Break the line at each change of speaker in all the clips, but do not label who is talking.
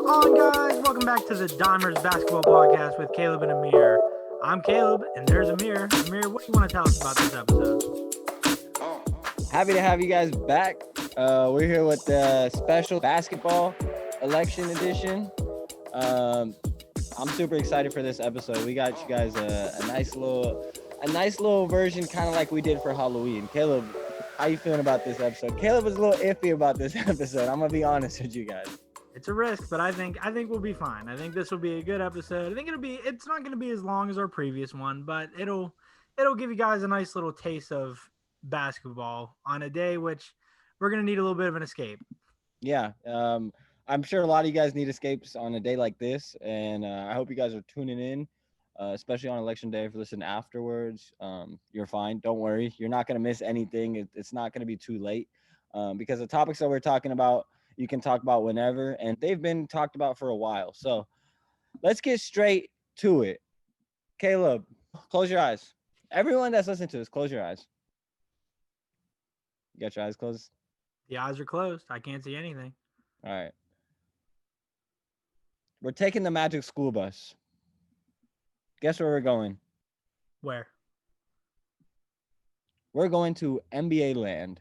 on, guys? Welcome back to the Dimers Basketball Podcast with Caleb and Amir. I'm Caleb, and there's Amir. Amir, what do you want to tell us about this episode?
Happy to have you guys back. We're here with the special basketball election edition. I'm super excited for this episode. We got you guys a nice little version, kind of like we did for Halloween. Caleb, how you feeling about this episode? Caleb was a little iffy about this episode. I'm gonna be honest with you guys.
It's a risk, but I think we'll be fine. I think this will be a good episode. I think it's not going to be as long as our previous one, but it'll give you guys a nice little taste of basketball on a day which we're going to need a little bit of an escape.
Yeah. I'm sure a lot of you guys need escapes on a day like this, and I hope you guys are tuning in, especially on election day. If you listen afterwards, you're fine. Don't worry. You're not going to miss anything. It's not going to be too late, because the topics that we're talking about, you can talk about whenever, and they've been talked about for a while. So let's get straight to it. Caleb, close your eyes. Everyone that's listening to this, close your eyes. You got your eyes closed?
The eyes are closed. I can't see anything.
All right. We're taking the Magic School Bus. Guess where we're going?
Where?
We're going to NBA land.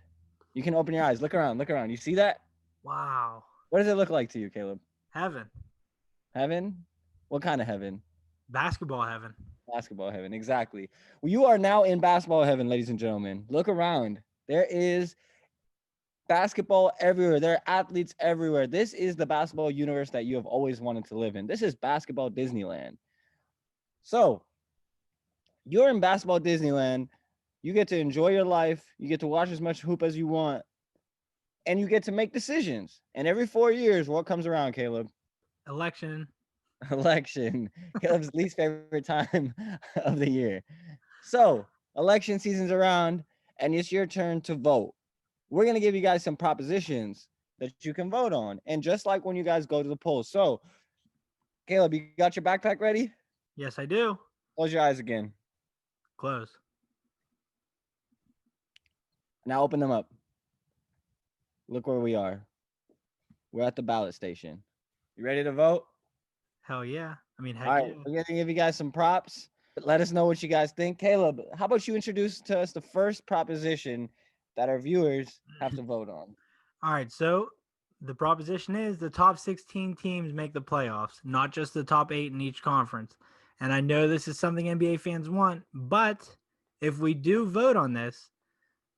You can open your eyes. Look around. You see that?
Wow.
What does it look like to you, Caleb?
Heaven.
Heaven? What kind of heaven?
Basketball heaven.
Basketball heaven, exactly. Well, you are now in basketball heaven, ladies and gentlemen. Look around. There is basketball everywhere. There are athletes everywhere. This is the basketball universe that you have always wanted to live in. This is basketball Disneyland. So, you're in basketball Disneyland. You get to enjoy your life. You get to watch as much hoop as you want. And you get to make decisions. And every 4 years, what comes around, Caleb?
Election.
Caleb's least favorite time of the year. So, election season's around, and it's your turn to vote. We're going to give you guys some propositions that you can vote on. And just like when you guys go to the polls. So, Caleb, you got your backpack ready?
Yes, I do.
Close your eyes again.
Close.
Now open them up. Look where we are. We're at the ballot station. You ready to vote?
Hell yeah. I mean, heck
All right,
yeah.
we're going to give you guys some props. Let us know what you guys think. Caleb, how about you introduce to us the first proposition that our viewers have to vote on?
All right, so the proposition is the top 16 teams make the playoffs, not just the top 8 in each conference. And I know this is something NBA fans want, but if we do vote on this,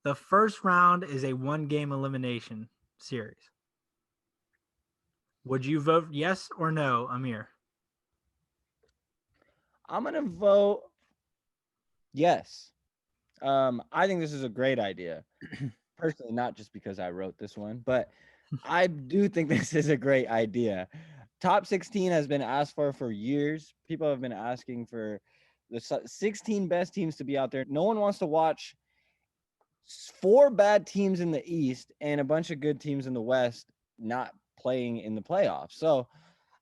the first round is a one-game elimination series. Would you vote yes or no, Amir?
I'm going to vote yes. I think this is a great idea. Personally, not just because I wrote this one, but I do think this is a great idea. Top 16 has been asked for years. People have been asking for the 16 best teams to be out there. No one wants to watch 4 bad teams in the East and a bunch of good teams in the West not playing in the playoffs. So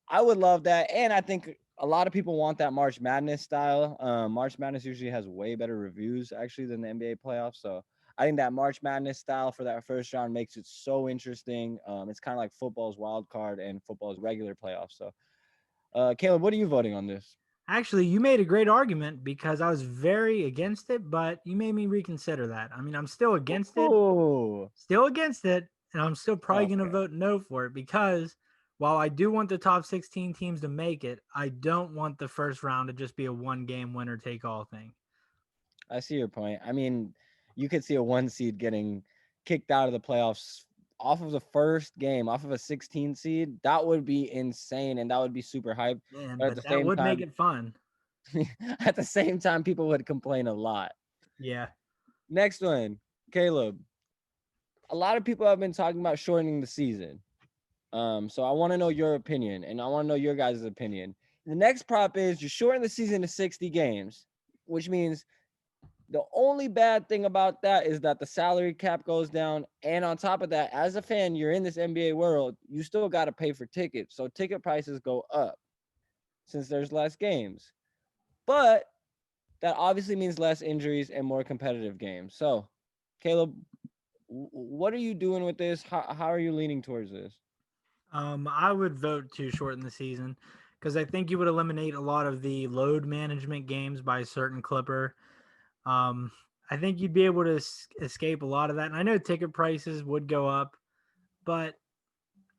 I would love that. And I think a lot of people want that March Madness style. March Madness usually has way better reviews actually than the NBA playoffs. So I think that March Madness style for that first round makes it so interesting. It's kind of like football's wild card and football's regular playoffs. So, Caleb, what are you voting on this?
Actually, you made a great argument because I was very against it, but you made me reconsider that. I mean, I'm still against it, and I'm still probably going to vote no for it because while I do want the top 16 teams to make it, I don't want the first round to just be a one-game winner-take-all thing.
I see your point. I mean, you could see a 1 seed getting kicked out of the playoffs off of the first game, off of a 16 seed. That would be insane, and that would be super hype.
Man,
But at
but
the
that
same
would
time,
make it fun.
at the same time, people would complain a lot.
Yeah.
Next one, Caleb. A lot of people have been talking about shortening the season. So I want to know your opinion, and I want to know your guys' opinion. The next prop is you shorten the season to 60 games, which means the only bad thing about that is that the salary cap goes down. And on top of that, as a fan, you're in this NBA world, you still got to pay for tickets. So ticket prices go up since there's less games. But that obviously means less injuries and more competitive games. So, Caleb, what are you doing with this? How are you leaning towards this?
I would vote to shorten the season because I think you would eliminate a lot of the load management games by a certain clipper. Um, I think you'd be able to escape a lot of that. And I know ticket prices would go up, but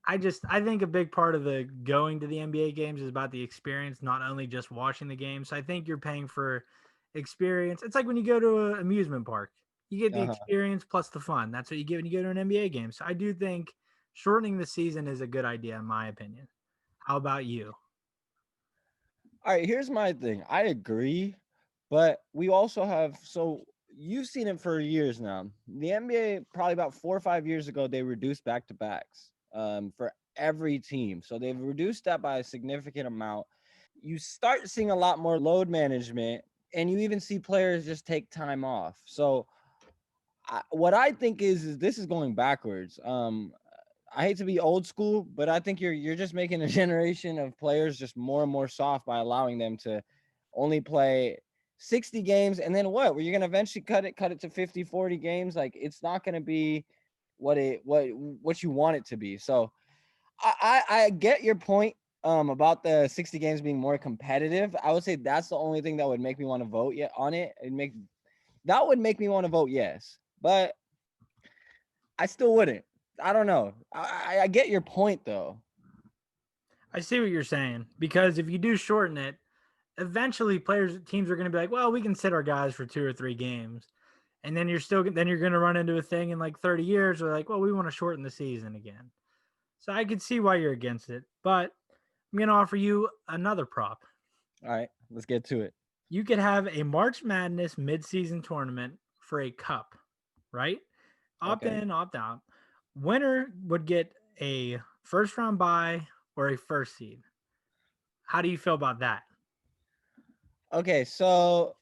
I think a big part of the going to the NBA games is about the experience, not only just watching the game. So I think you're paying for experience. It's like when you go to an amusement park, you get the
Uh-huh.
experience plus the fun. That's what you get when you go to an NBA game. So I do think shortening the season is a good idea, in my opinion. How about you?
All right, here's my thing. I agree, but we also have so you've seen it for years now. The NBA probably about 4 or 5 years ago they reduced back to backs for every team. So they've reduced that by a significant amount. You start seeing a lot more load management, and you even see players just take time off. So what I think is this is going backwards. I hate to be old school, but I think you're just making a generation of players just more and more soft by allowing them to only play 60 games. And then what? Were you gonna eventually cut it to 50, 40 games? Like it's not gonna be what you want it to be. So I get your point about the 60 games being more competitive. I would say that's the only thing that would make me want to vote yet on it. That would make me want to vote yes. But I still wouldn't. I don't know. I get your point though.
I see what you're saying because if you do shorten it, eventually teams are going to be like, well, we can sit our guys for 2 or 3 games, and then you're going to run into a thing in like 30 years where like, well, we want to shorten the season again. So I could see why you're against it, but I'm going to offer you another prop.
All right, let's get to it.
You could have a March Madness midseason tournament for a cup, right? Opt
Okay.
in, opt out. Winner would get a first round bye or a first seed. How do you feel about that?
Okay, so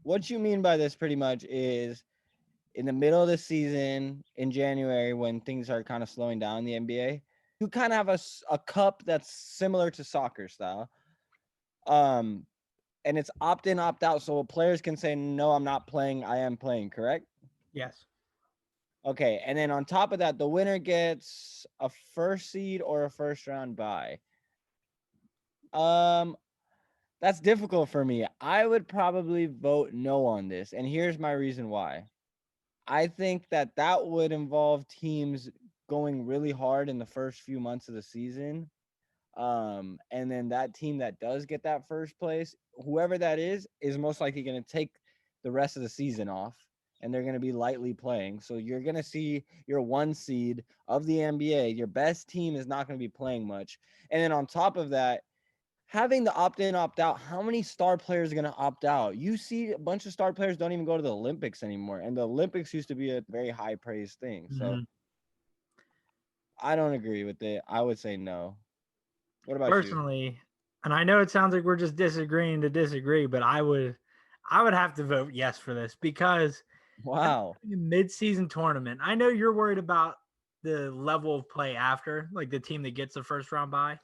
what you mean by this pretty much is in the middle of the season in January when things are kind of slowing down in the NBA, you kind of have a cup that's similar to soccer style. Um and it's opt in, opt out so players can say no, I'm not playing, I am playing, correct?
Yes.
Okay, and then on top of that, the winner gets a first seed or a first round bye. Um That's difficult for me. I would probably vote no on this. And here's my reason why. I think that would involve teams going really hard in the first few months of the season. And then that team that does get that first place, whoever that is most likely going to take the rest of the season off and they're going to be lightly playing. So you're going to see your one seed of the NBA, your best team is not going to be playing much. And then on top of that, having the opt in, opt out, how many star players are going to opt out? You see a bunch of star players don't even go to the Olympics anymore. And the Olympics used to be a very high praised thing. So
Mm-hmm.
I don't agree with it. I would say no. What about you?
Personally, and I know it sounds like we're just disagreeing to disagree, but I would have to vote yes for this because
Wow.
having a mid-season tournament. I know you're worried about the level of play after, like the team that gets the first round bye,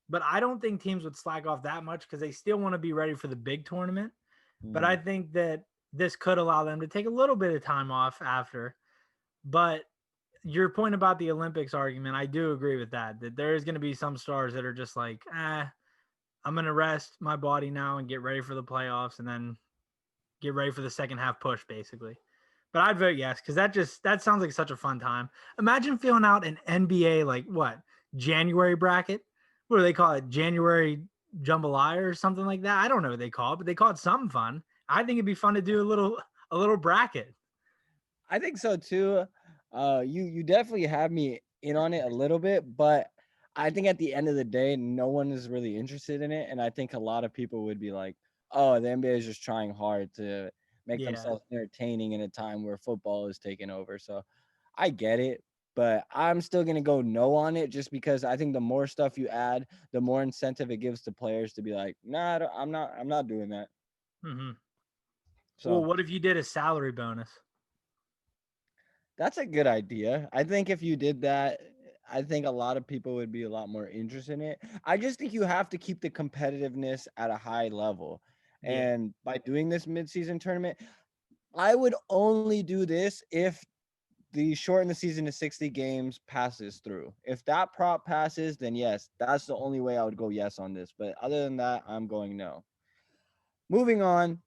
but I don't think teams would slack off that much because they still want to be ready for the big tournament. But I
Mm.
think that this could allow them to take a little bit of time off after. But your point about the Olympics argument, I do agree with that. That there is going to be some stars that are just like, I'm going to rest my body now and get ready for the playoffs, and then get ready for the second half push, basically. But I'd vote yes because that sounds like such a fun time. Imagine filling out an NBA like what January bracket. What do they call it? January jambalaya or something like that. I don't know what they call it, but they call it something fun. I think it'd be fun to do a little bracket.
I think so too. You definitely have me in on it a little bit, but I think at the end of the day, no one is really interested in it, and I think a lot of people would be like, "Oh, the NBA is just trying hard to make
Yeah.
themselves entertaining in a time where football is taking over." So, I get it, but I'm still gonna go no on it just because I think the more stuff you add, the more incentive it gives to players to be like, "Nah, I'm not doing that."
hmm Well,
So
what if you did a salary bonus?
that's a good idea. I think if you did that, I think a lot of people would be a lot more interested in it. I just think you have to keep the competitiveness at a high level.
Yeah.
And by doing this midseason tournament, I would only do this if the shorten the season to 60 games passes through. If that prop passes, then yes, that's the only way I would go yes on this. But other than that, I'm going no. Moving on,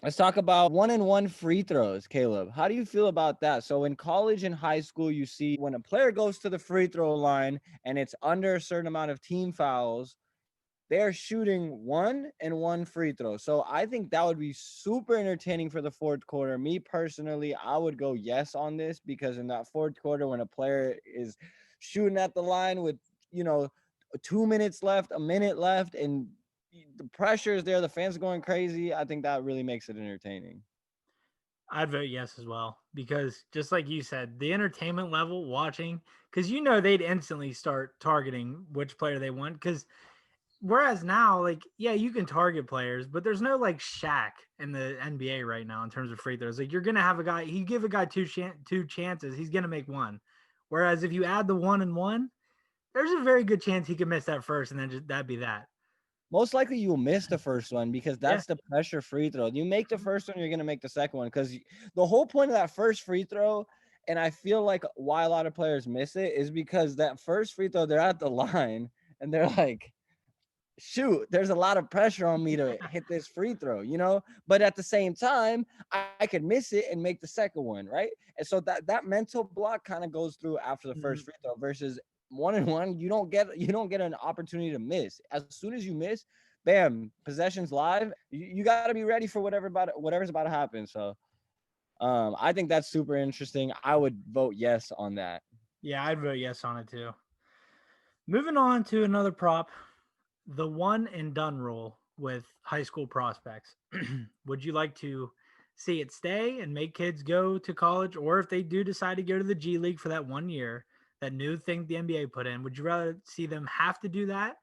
let's talk about 1-and-1 free throws, Caleb. How do you feel about that? So in college and high school, you see when a player goes to the free throw line and it's under a certain amount of team fouls, they're shooting 1-and-1 free throw. So I think that would be super entertaining for the fourth quarter. Me personally, I would go yes on this because in that fourth quarter, when a player is shooting at the line with, 2 minutes left, a minute left, and the pressure is there, the fans are going crazy. I think that really makes it entertaining.
I'd vote yes as well because just like you said, the entertainment level watching, because they'd instantly start targeting which player they want. Because whereas now, like, yeah, you can target players, but there's no like Shaq in the NBA right now in terms of free throws. Like, you're gonna have a guy, you give a guy two chances, he's gonna make one. Whereas if you add the 1-and-1, there's a very good chance he could miss that first, and then just that'd be that.
Most likely you'll miss the first one because
Yeah.
that's the pressure free throw. You make the first one, you're going to make the second one because the whole point of that first free throw, and I feel like why a lot of players miss it is because that first free throw, they're at the line and they're like, shoot, there's a lot of pressure on me to hit this free throw, but at the same time, I could miss it and make the second one, right? And so that mental block kind of goes through after the first free throw versus 1-and-1. You don't get an opportunity to miss. As soon as you miss, bam, possession's live. You got to be ready for whatever's about to happen. So I think that's super interesting. I would vote yes on that.
Yeah, I'd vote yes on it too. Moving on to another prop, the one and done rule with high school prospects. Would you like to see it stay and make kids go to college, or if they do decide to go to the G League for that 1 year, that new thing the NBA put in, would you rather see them have to do that,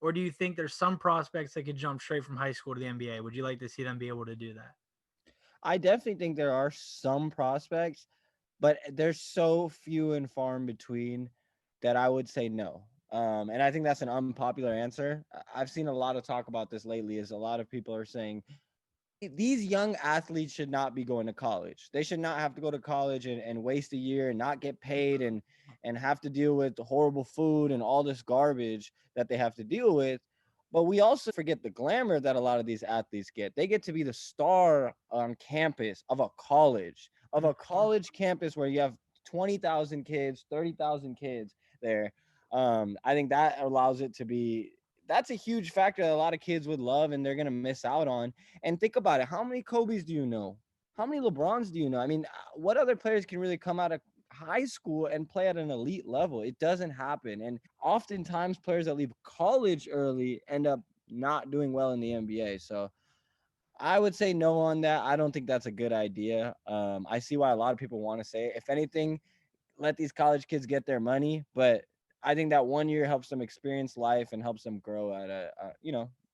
or do you think there's some prospects that could jump straight from high school to the NBA? Would you like to see them be able to do that?
I definitely think there are some prospects, but there's so few and far in between that I would say no. And I think that's an unpopular answer. I've seen a lot of talk about this lately. Is a lot of people are saying these young athletes should not be going to college. They should not have to go to college and waste a year and not get paid and have to deal with the horrible food and all this garbage that they have to deal with. But we also forget the glamour that a lot of these athletes get. They get to be the star on campus of a college campus where you have 20,000 kids, 30,000 kids there. I think that allows it to be that's a huge factor that a lot of kids would love and they're going to miss out on. And think about it. How many Kobe's do you know? How many LeBrons do you know? I mean, what other players can really come out of high school and play at an elite level? It doesn't happen. And oftentimes players that leave college early end up not doing well in the NBA. So I would say no on that. I don't think that's a good idea. I see why a lot of people want to say it. If anything, let these college kids get their money, but I think that 1 year helps them experience life and helps them grow at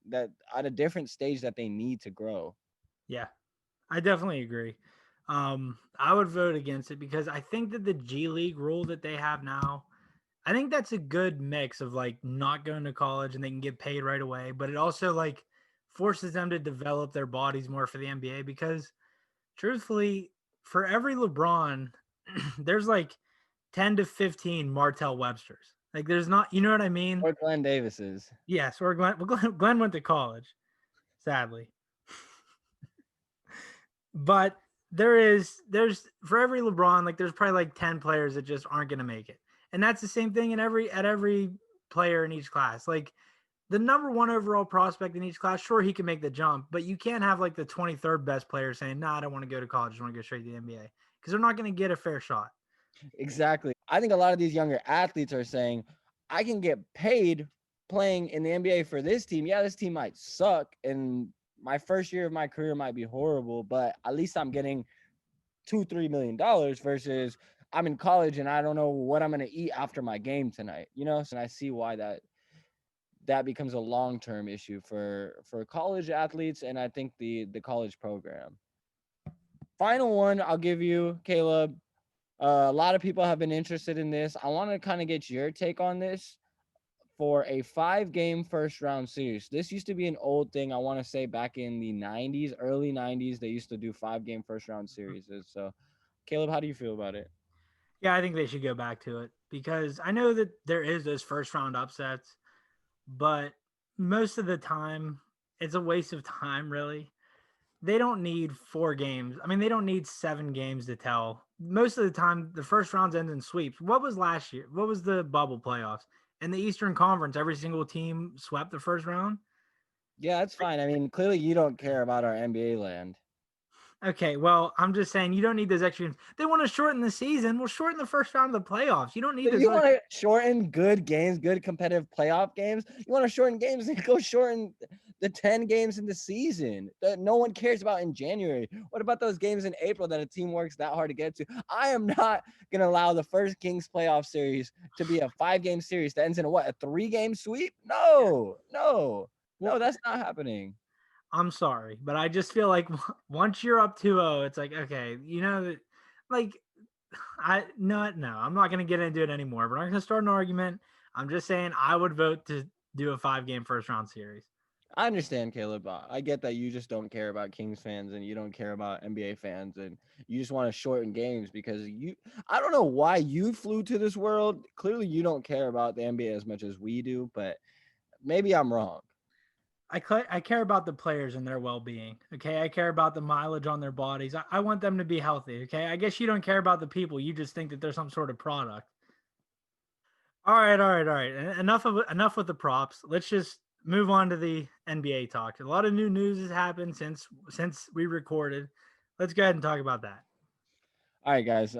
that at a different stage that they need to grow.
Yeah, I definitely agree. I would vote against it because I think that the G League rule that they have now, I think that's a good mix of like not going to college and they can get paid right away, but it also like forces them to develop their bodies more for the NBA because truthfully, for every LeBron, there's like 10 to 15 Martell Websters. Like there's not, you know what I mean?
Or Glenn Davis's.
Yes, or Glenn went to college, sadly. But there's for every LeBron, like there's probably like 10 players that just aren't gonna make it. And that's the same thing in every player in each class. Like the number one overall prospect in each class, sure he can make the jump, but you can't have like the 23rd best player saying, nah, I don't want to go to college, I want to go straight to the NBA. Because they're not gonna get a fair shot.
Exactly. I think a lot of these younger athletes are saying, I can get paid playing in the NBA for this team. Yeah, this team might suck and my first year of my career might be horrible, but at least I'm getting $2-3 million versus I'm in college and I don't know what I'm going to eat after my game tonight, So I see why that becomes a long-term issue for college athletes and I think the college program. Final one I'll give you, Caleb. A lot of people have been interested in this. I want to kind of get your take on this for a 5-game first round series. This used to be an old thing. I want to say back in the 90s, early 90s, they used to do 5-game first round series. So, Caleb, how do you feel about it?
Yeah, I think they should go back to it because I know that there is those first round upsets, but most of the time it's a waste of time, really. They don't need 4 games. I mean, they don't need 7 games to tell. Most of the time, the first rounds end in sweeps. What was last year? What was the bubble playoffs? In the Eastern Conference, every single team swept the first round.
Yeah, that's fine. I mean, clearly you don't care about our NBA land.
Okay, well, I'm just saying you don't need those extra games. They want to shorten the season. Well, shorten the first round of the playoffs. You don't need
So
those.
you want to shorten good games, good competitive playoff games? You want to shorten games and go shorten the 10 games in the season that no one cares about in January? What about those games in April that a team works that hard to get to? I am not going to allow the first Kings playoff series to be a 5-game series that ends in a 3-game sweep? No,
Well,
that's not happening.
I'm sorry, but I just feel like once you're up 2-0, it's like, okay, like I'm not going to get into it anymore. We're not going to start an argument. I'm just saying I would vote to do a 5-game first round series.
I understand, Caleb. I get that you just don't care about Kings fans and you don't care about NBA fans and you just want to shorten games because I don't know why you flew to this world. Clearly, you don't care about the NBA as much as we do, but maybe I'm wrong.
I care about the players and their well being. Okay. I care about the mileage on their bodies. I want them to be healthy. Okay. I guess you don't care about the people. You just think that they're some sort of product. All right. All right. All right. Enough with the props. Let's just move on to the NBA talk. A lot of new news has happened since we recorded. Let's go ahead and talk about that.
All right, guys.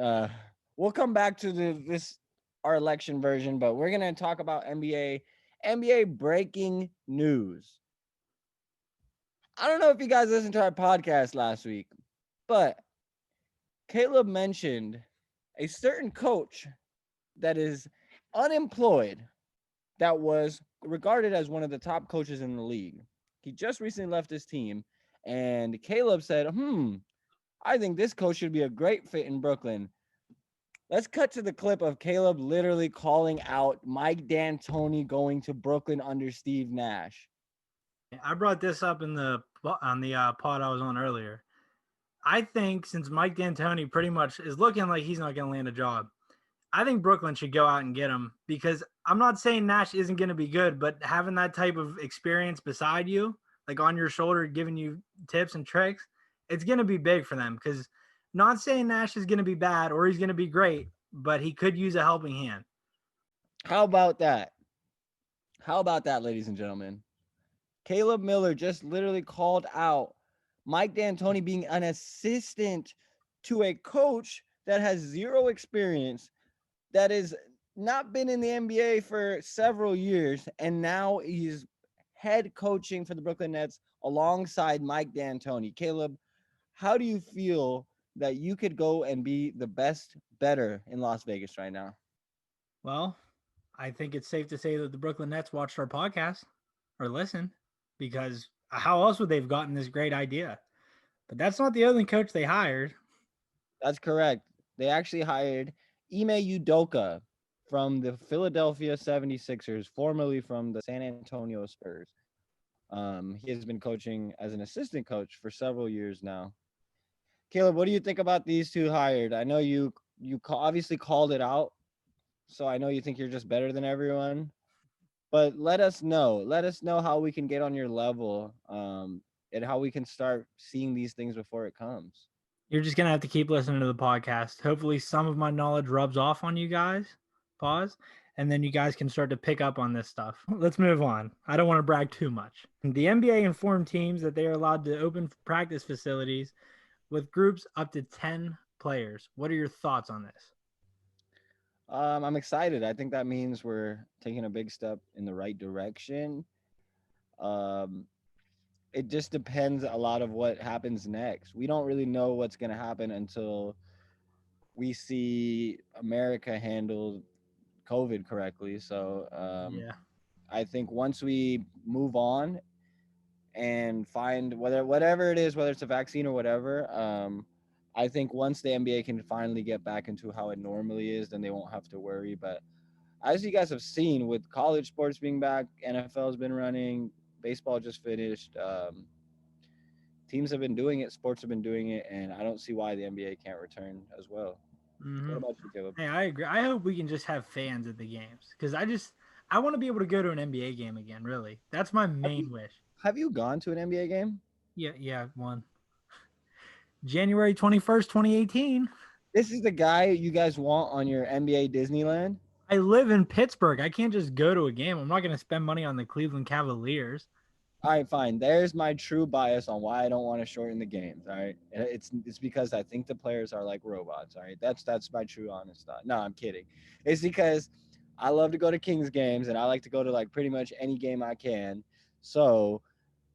We'll come back to this our election version, but we're gonna talk about NBA breaking news. I don't know if you guys listened to our podcast last week, but Caleb mentioned a certain coach that is unemployed that was regarded as one of the top coaches in the league. He just recently left his team, and Caleb said, I think this coach should be a great fit in Brooklyn. Let's cut to the clip of Caleb literally calling out Mike D'Antoni going to Brooklyn under Steve Nash.
I brought this up in the on the pod I was on earlier. I think since Mike D'Antoni pretty much is looking like he's not going to land a job, I think Brooklyn should go out and get him because I'm not saying Nash isn't going to be good, but having that type of experience beside you, like on your shoulder, giving you tips and tricks, it's going to be big for them because not saying Nash is going to be bad or he's going to be great, but he could use a helping hand.
How about that? How about that, ladies and gentlemen? Caleb Miller just literally called out Mike D'Antoni being an assistant to a coach that has zero experience, that has not been in the NBA for several years, and now he's head coaching for the Brooklyn Nets alongside Mike D'Antoni. Caleb, how do you feel that you could go and be the better in Las Vegas right now?
Well, I think it's safe to say that the Brooklyn Nets watched our podcast or listened because how else would they have gotten this great idea? But that's not the only coach they hired.
That's correct. They actually hired Ime Udoka from the Philadelphia 76ers, formerly from the San Antonio Spurs. He has been coaching as an assistant coach for several years now. Caleb, what do you think about these two hired? I know you obviously called it out, so I know you think you're just better than everyone. But let us know. Let us know how we can get on your level, and how we can start seeing these things before it comes.
You're just gonna have to keep listening to the podcast. Hopefully, some of my knowledge rubs off on you guys. Pause, and then you guys can start to pick up on this stuff. Let's move on. I don't want to brag too much. The NBA informed teams that they are allowed to open practice facilities with groups up to 10 players. What are your thoughts on this?
I'm excited. I think that means we're taking a big step in the right direction. Um, it just depends a lot of what happens next. We don't really know what's going to happen until we see America handle COVID correctly. So
Yeah.
I think once we move on and find whatever it is, whether it's a vaccine or whatever, I think once the NBA can finally get back into how it normally is, then they won't have to worry. But as you guys have seen with college sports being back, NFL's been running, baseball just finished. Teams have been doing it, sports have been doing it, and I don't see why the NBA can't return as well. What
Hmm.
about you, Caleb?
Hey, I agree. I hope we can just have fans at the games because I want to be able to go to an NBA game again. Really, that's my
Have you
main wish.
have you gone to an NBA game?
Yeah, yeah, one January 21st, 2018.
This is the guy you guys want on your NBA Disneyland?
I live in Pittsburgh. I can't just go to a game. I'm not going to spend money on the Cleveland Cavaliers.
All right, fine. There's my true bias on why I don't want to shorten the games. All right, it's because I think the players are like robots. All right, that's my true honest thought. No, I'm kidding. It's because I love to go to Kings games and I like to go to like pretty much any game I can. So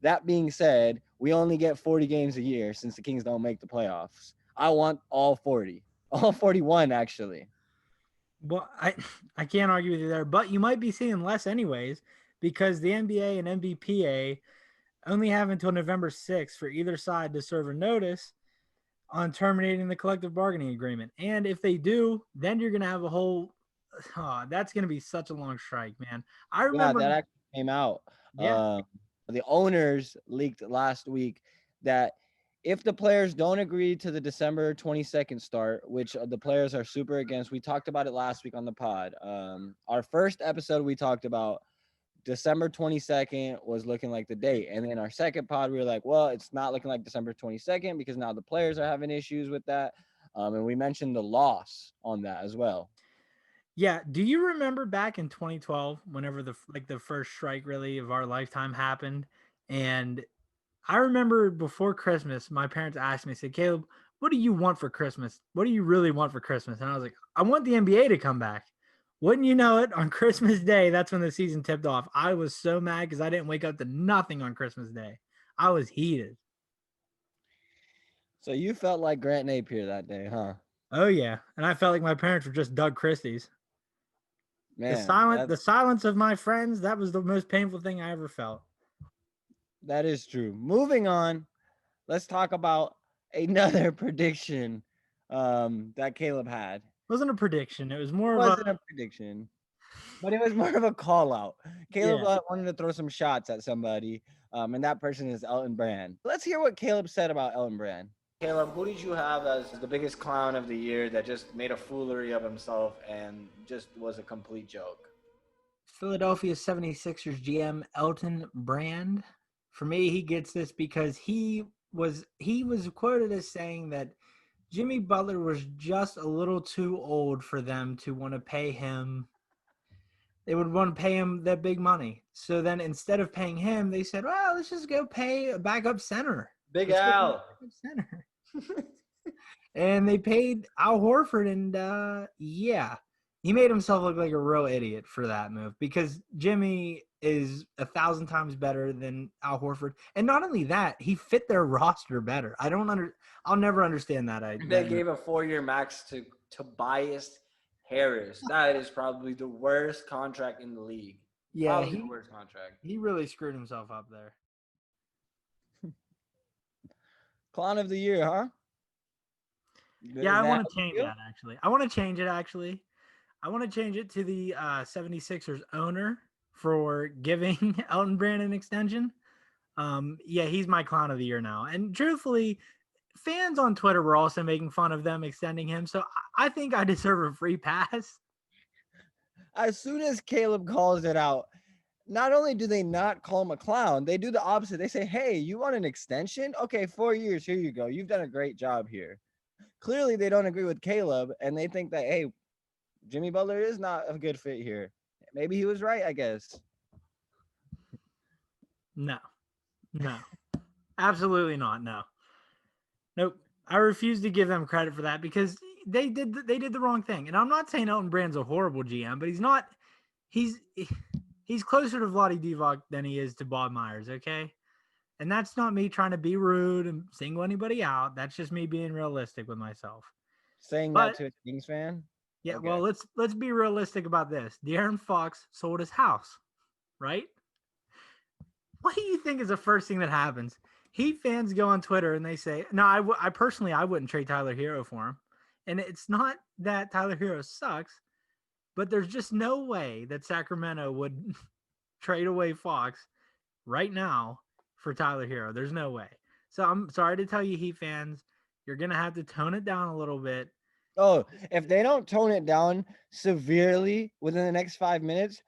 that being said, we only get 40 games a year since the Kings don't make the playoffs. I want all 40, all 41 actually.
Well, I can't argue with you there, but you might be seeing less anyways because the NBA and NBPA only have until November 6th for either side to serve a notice on terminating the collective bargaining agreement. And if they do, then you're going to have a whole that's going to be such a long strike, man. I
Yeah,
remember
that actually came out.
yeah.
Uh, the owners leaked last week that if the players don't agree to the December 22nd start, which the players are super against, we talked about it last week on the pod. Our first episode, we talked about December 22nd was looking like the date. And then our second pod, we were like, well, it's not looking like December 22nd because now the players are having issues with that. And we mentioned the loss on that as well.
Yeah, do you remember back in 2012 whenever the first strike really of our lifetime happened? And I remember before Christmas, my parents asked me, said, Caleb, what do you want for Christmas? What do you really want for Christmas? And I was like, I want the NBA to come back. Wouldn't you know it? On Christmas Day, that's when the season tipped off. I was so mad because I didn't wake up to nothing on Christmas Day. I was heated.
So you felt like Grant Napier that day, huh?
Oh yeah. And I felt like my parents were just Doug Christie's.
Man,
The silence of my friends, that was the most painful thing I ever felt.
that is true. Moving on, let's talk about another prediction that Caleb had.
It wasn't a prediction. It was
It
more of a
wasn't a prediction, but it was more of a call out. Caleb
yeah.
wanted to throw some shots at somebody, and that person is Elton Brand. Let's hear what Caleb said about Elton Brand. Caleb, who did you have as the biggest clown of the year that just made a foolery of himself and just was a complete joke?
Philadelphia 76ers GM Elton Brand. For me, he gets this because he was quoted as saying that Jimmy Butler was just a little too old for them to want to pay him. They would want to pay him that big money. So then instead of paying him, they said, well, let's just go pay a backup center.
Big
Let's go pay a
Al.
backup center. And they paid Al Horford, and yeah, he made himself look like a real idiot for that move because Jimmy is 1,000 times better than Al Horford, and not only that, he fit their roster better. I'll never understand that.
They gave a 4-year max to Tobias Harris. That is probably the worst contract in the league.
Yeah,
Probably the worst contract.
he really screwed himself up there.
Clown of the year, huh?
Yeah, I want to change that actually. I want to change it actually. I want to change it to the 76ers owner for giving Elton Brand an extension. Yeah, he's my clown of the year now. And truthfully, fans on Twitter were also making fun of them extending him. So I think I deserve a free pass.
As soon as Caleb calls it out, not only do they not call him a clown, they do the opposite. They say, hey, you want an extension? Okay, 4 years. Here you go. You've done a great job here. Clearly, they don't agree with Caleb, and they think that, hey, Jimmy Butler is not a good fit here. Maybe he was right, I guess.
No, absolutely not. No, nope. I refuse to give them credit for that because they did the wrong thing. And I'm not saying Elton Brand's a horrible GM, but he's not. He's closer to Vlade Divac than he is to Bob Myers. Okay, and that's not me trying to be rude and single anybody out. That's just me being realistic with myself.
Saying that to a Kings fan?
Yeah,
Okay.
well, let's be realistic about this. De'Aaron Fox sold his house, right? What do you think is the first thing that happens? Heat fans go on Twitter and they say, "No, I personally I wouldn't trade Tyler Hero for him." And it's not that Tyler Hero sucks, but there's just no way that Sacramento would trade away Fox right now for Tyler Hero. There's no way. So I'm sorry to tell you, Heat fans, you're gonna have to tone it down a little bit.
Oh, if they don't tone it down severely within the next 5 minutes,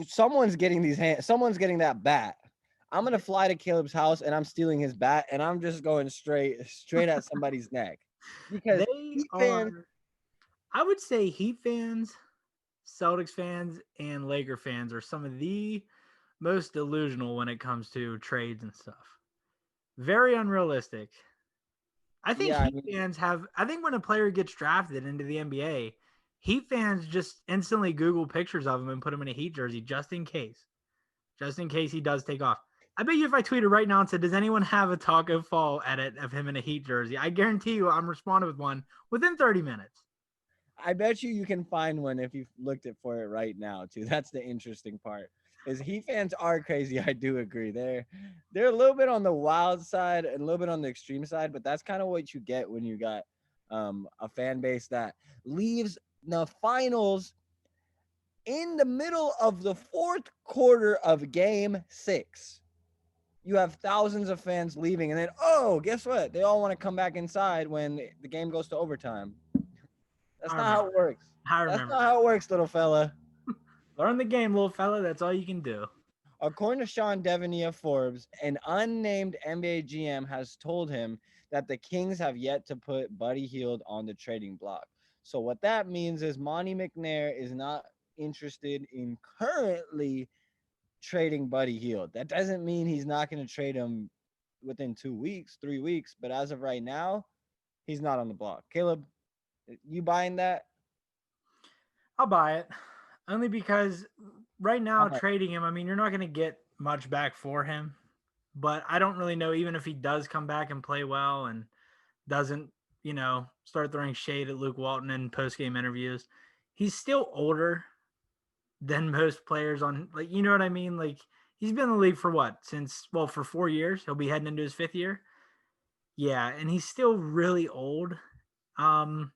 someone's getting someone's getting that bat. I'm gonna fly to Caleb's house and I'm stealing his bat and I'm just going straight at somebody's neck. Because
They
Heat fans,
are, I would say, Heat fans, Celtics fans, and Laker fans are some of the most delusional when it comes to trades and stuff. Very unrealistic. I think
yeah, I
Heat
mean,
fans have. I think when a player gets drafted into the NBA, Heat fans just instantly Google pictures of him and put him in a Heat jersey just in case he does take off. I bet you if I tweeted right now and said, "Does anyone have a Taco Fall edit of him in a Heat jersey?" I guarantee you, I'm responding with one within 30 minutes.
I bet you can find one if you looked it for it right now too. That's the interesting part. Is Heat fans are crazy. I do agree. They're a little bit on the wild side and a little bit on the extreme side, but that's kind of what you get when you got a fan base that leaves the finals in the middle of the fourth quarter of game 6. You have thousands of fans leaving, and then, oh, guess what? They all want to come back inside when the game goes to overtime. That's
I
not how
remember.
it works.
I
That's
remember.
not how it works, little fella.
Learn the game, little fella. That's all you can do.
According to Sean Devaney of Forbes, an unnamed NBA GM has told him that the Kings have yet to put Buddy Hield on the trading block. So what that means is Monty McNair is not interested in currently trading Buddy Hield. That doesn't mean he's not going to trade him within 2 weeks, 3 weeks, but as of right now, he's not on the block. Caleb, you buying that?
I'll buy it only because right
How
now
much?
trading him, I mean, you're not going to get much back for him. But I don't really know, even if he does come back and play well and doesn't, start throwing shade at Luke Walton in post game interviews, he's still older than most players on, like, you know what I mean? Like, he's been in the league for what? For 4 years. He'll be heading into his 5th year. Yeah. And he's still really old. Um,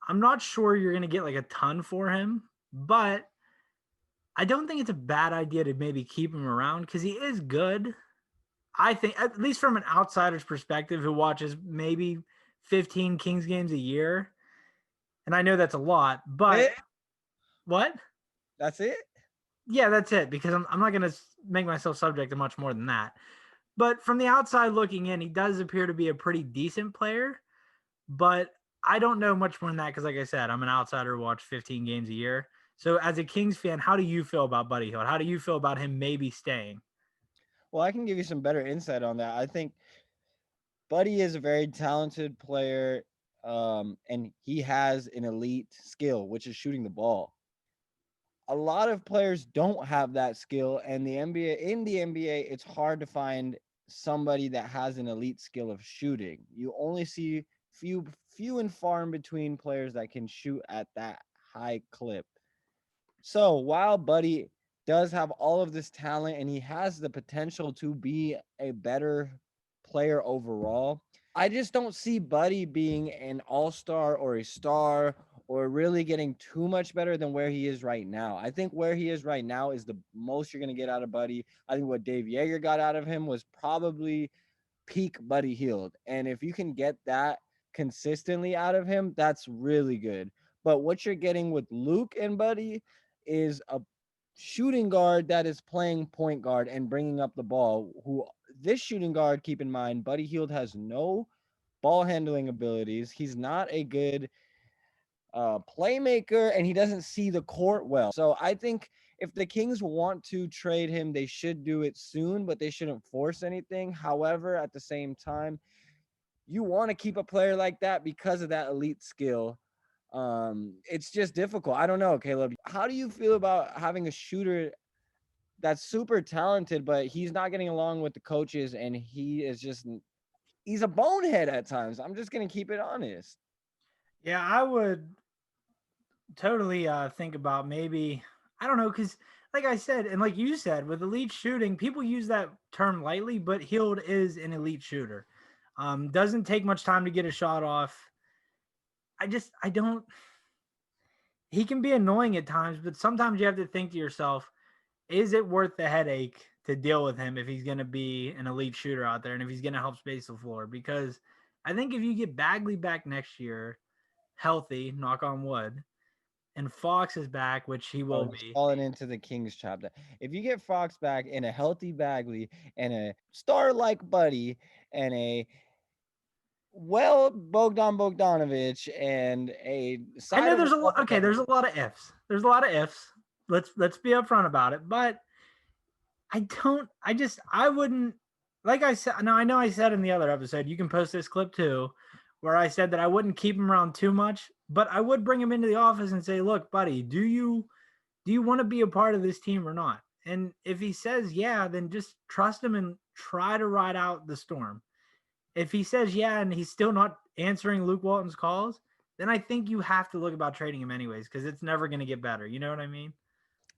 I'm not sure you're going to get like a ton for him, but I don't think it's a bad idea to maybe keep him around because he is good. I think, at least from an outsider's perspective, who watches maybe 15 Kings games a year, and I know that's a lot, but what?
That's it?
Yeah, that's it, because I'm not going to make myself subject to much more than that. But from the outside looking in, he does appear to be a pretty decent player, but I don't know much more than that because, like I said, I'm an outsider who watch 15 games a year. So, as a Kings fan, how do you feel about Buddy Hield? How do you feel about him maybe staying?
Well, I can give you some better insight on that. I think Buddy is a very talented player, and he has an elite skill, which is shooting the ball. A lot of players don't have that skill, and the NBA, it's hard to find somebody that has an elite skill of shooting. You only see few and far in between players that can shoot at that high clip. So while Buddy does have all of this talent and he has the potential to be a better player overall, I just don't see Buddy being an all-star or a star or really getting too much better than where he is right now. I think where he is right now is the most you're going to get out of Buddy. I think what Dave Yeager got out of him was probably peak Buddy Hield. And if you can get that consistently out of him, that's really good. But what you're getting with Luke and Buddy is a shooting guard that is playing point guard and bringing up the ball. Who this shooting guard, keep in mind, Buddy Hield has no ball handling abilities. He's not a good playmaker, and he doesn't see the court well. So I think if the Kings want to trade him, they should do it soon, but they shouldn't force anything. However, at the same time, you want to keep a player like that because of that elite skill. It's just difficult. I don't know, Caleb. How do you feel about having a shooter that's super talented, but he's not getting along with the coaches, and he's a bonehead at times. I'm just gonna keep it honest.
Yeah, I would totally think about maybe, I don't know, because like I said, and like you said, with elite shooting, people use that term lightly, but Hield is an elite shooter. Doesn't take much time to get a shot off. I don't. He can be annoying at times, but sometimes you have to think to yourself, is it worth the headache to deal with him if he's going to be an elite shooter out there and if he's going to help space the floor? Because I think if you get Bagley back next year, healthy, knock on wood, and Fox is back, which he will
He's
be.
falling into the Kings trap. If you get Fox back in a healthy Bagley and a star like Buddy and a Bogdan Bogdanovic and a
I
side
know
of
there's a lot. Okay, there's a lot of ifs. There's a lot of ifs. Let's be upfront about it. But I don't. I wouldn't. Like I said, no, I know I said in the other episode, you can post this clip too, where I said that I wouldn't keep him around too much, but I would bring him into the office and say, "Look, buddy, do you want to be a part of this team or not?" And if he says yeah, then just trust him and try to ride out the storm. If he says yeah and he's still not answering Luke Walton's calls, then I think you have to look about trading him anyways because it's never going to get better. You know what I mean?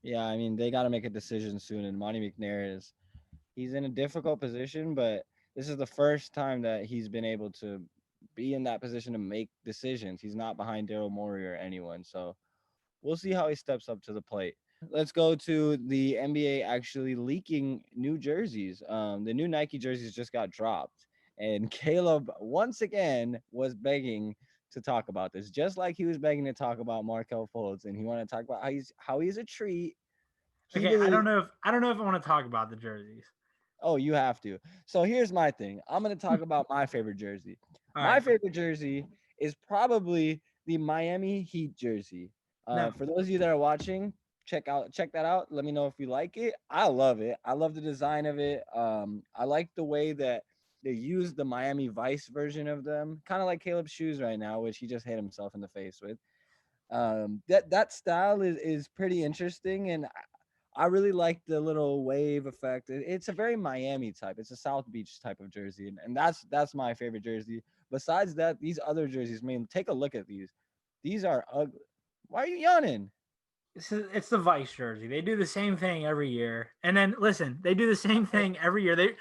Yeah, I mean they got to make a decision soon, and Monty McNair he's in a difficult position, but this is the first time that he's been able to be in that position to make decisions. He's not behind Daryl Morey or anyone, so we'll see how he steps up to the plate. Let's go to the NBA actually leaking new jerseys. The new Nike jerseys just got dropped, and Caleb once again was begging to talk about this, just like he was begging to talk about Markelle Fultz, and he wanted to talk about how he's a treat.
Okay, I don't know if I want to talk about the jerseys.
Oh, you have to. So here's my thing. I'm going to talk about my favorite jersey.
All
My
right.
favorite jersey is probably the Miami Heat jersey.
No.
For those of you that are watching, check that out. Let me know if you like it. I love it. I love the design of it. I like the way that they use the Miami Vice version of them, kind of like Caleb's shoes right now, which he just hit himself in the face with. That style is pretty interesting, and I really like the little wave effect. It's a very Miami type. It's a South Beach type of jersey, and that's my favorite jersey. Besides that, these other jerseys, man, take a look at these. These are ugly. Why are you yawning?
It's the Vice jersey. They do the same thing every year, and then listen, they do the same thing every year. They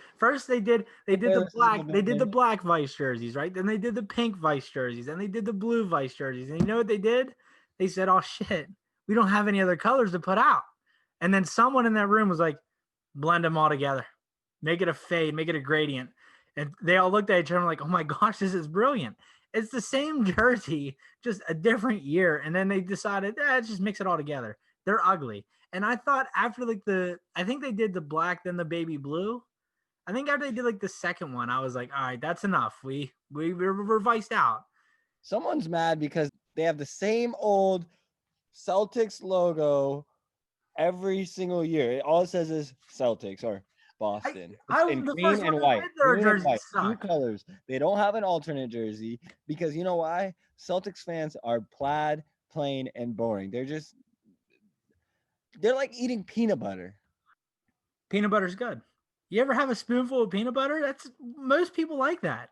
did the black Vice jerseys, right? Then they did the pink Vice jerseys, and they did the blue Vice jerseys. And you know what they did? They said, "Oh shit, we don't have any other colors to put out." And then someone in that room was like, "Blend them all together, make it a fade, make it a gradient." And they all looked at each other like, "Oh my gosh, this is brilliant." It's the same jersey, just a different year. And then they decided, just mix it all together. They're ugly. And I thought after I think they did the black, then the baby blue. I think after they did like the second one, I was like, all right, that's enough. We're revised out.
Someone's mad because they have the same old Celtics logo every single year. All it says is Celtics or Boston. It's in
The
green
first one
and
that
white.
said their
Green and
jerseys
white. Two
suck.
colors. They don't have an alternate jersey because you know why? Celtics fans are plaid, plain, and boring. They're like eating peanut butter.
Peanut butter's good. You ever have a spoonful of peanut butter? That's most people like that.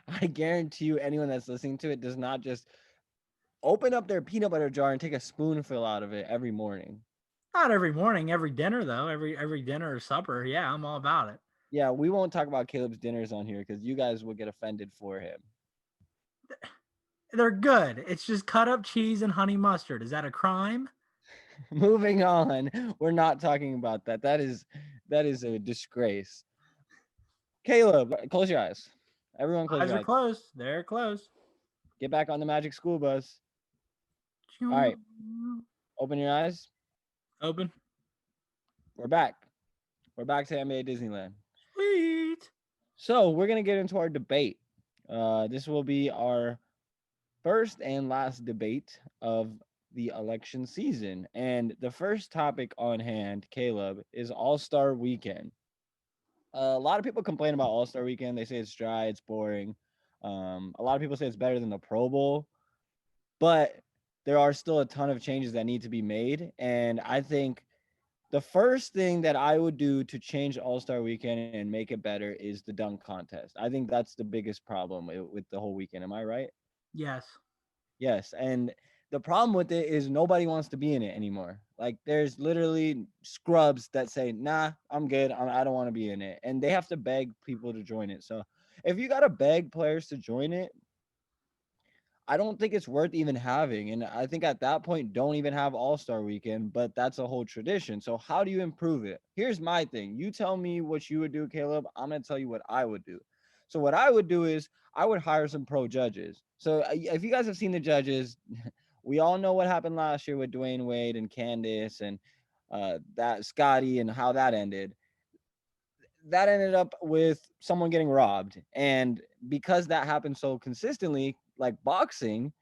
I guarantee you anyone that's listening to it does not just open up their peanut butter jar and take a spoonful out of it every morning.
Not every morning, every dinner though. Every dinner or supper. Yeah, I'm all about it.
Yeah, we won't talk about Caleb's dinners on here because you guys will get offended for him.
They're good. It's just cut up cheese and honey mustard. Is that a crime?
Moving on. We're not talking about that. That is a disgrace. Caleb, close your eyes. Everyone close
Eyes
your
are
eyes.
closed. They're closed.
Get back on the Magic School Bus. All right. Open your eyes.
Open.
We're back. We're back to NBA Disneyland.
Sweet.
So we're going to get into our debate. This will be our first and last debate of the election season. And the first topic on hand, Caleb, is All-Star Weekend. A lot of people complain about All-Star Weekend. They say it's dry, it's boring. A lot of people say it's better than the Pro Bowl. But there are still a ton of changes that need to be made. And I think the first thing that I would do to change All-Star Weekend and make it better is the dunk contest. I think that's the biggest problem with the whole weekend. Am I right?
Yes.
Yes. And the problem with it is nobody wants to be in it anymore. Like there's literally scrubs that say, nah, I'm good. I don't want to be in it. And they have to beg people to join it. So if you got to beg players to join it, I don't think it's worth even having. And I think at that point, don't even have All-Star Weekend, but that's a whole tradition. So how do you improve it? Here's my thing. You tell me what you would do, Caleb. I'm going to tell you what I would do. So what I would do is I would hire some pro judges. So if you guys have seen the judges, we all know what happened last year with Dwayne Wade and Candace and that Scotty and how that ended. That ended up with someone getting robbed. And because that happened so consistently, like boxing,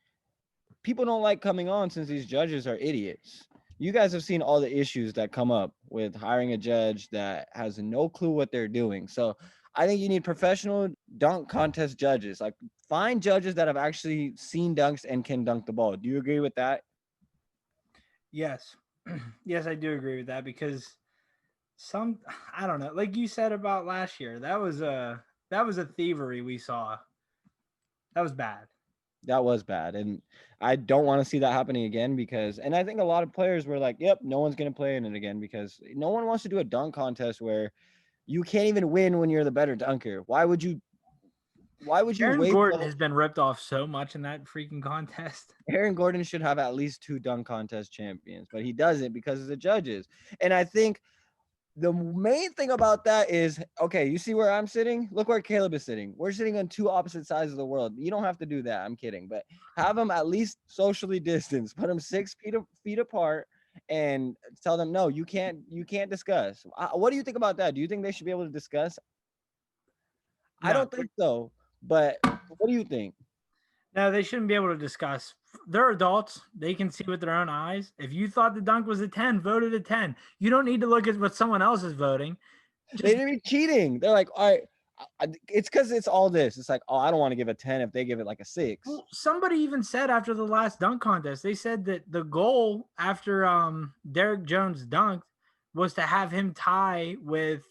people don't like coming on since these judges are idiots. You guys have seen all the issues that come up with hiring a judge that has no clue what they're doing. So I think you need professional dunk contest judges. Like find judges that have actually seen dunks and can dunk the ball. Do you agree with that?
Yes. Yes, I do agree with that because I don't know, like you said about last year, that was a thievery we saw. That was bad.
That was bad. And I don't want to see that happening again because, and I think a lot of players were like, yep, no one's going to play in it again because no one wants to do a dunk contest where you can't even win when you're the better dunker. Why would you
Aaron
wait?
Gordon has been ripped off so much in that freaking contest.
Aaron Gordon should have at least 2 dunk contest champions, but he doesn't because of the judges. And I think the main thing about that is, okay, you see where I'm sitting? Look where Caleb is sitting. We're sitting on 2 opposite sides of the world. You don't have to do that. I'm kidding. But have them at least socially distanced. Put them 6 feet apart and tell them, no, you can't discuss. What do you think about that? Do you think they should be able to discuss? I
No.
don't think so. But what do you think?
No, they shouldn't be able to discuss. They're adults. They can see with their own eyes. If you thought the dunk was a 10, vote it a 10. You don't need to look at what someone else is voting.
They didn't be cheating. They're like, all right, it's because it's all this. It's like, oh, I don't want to give a 10 if they give it like a 6.
Well, somebody even said after the last dunk contest, they said that the goal after Derek Jones dunked was to have him tie with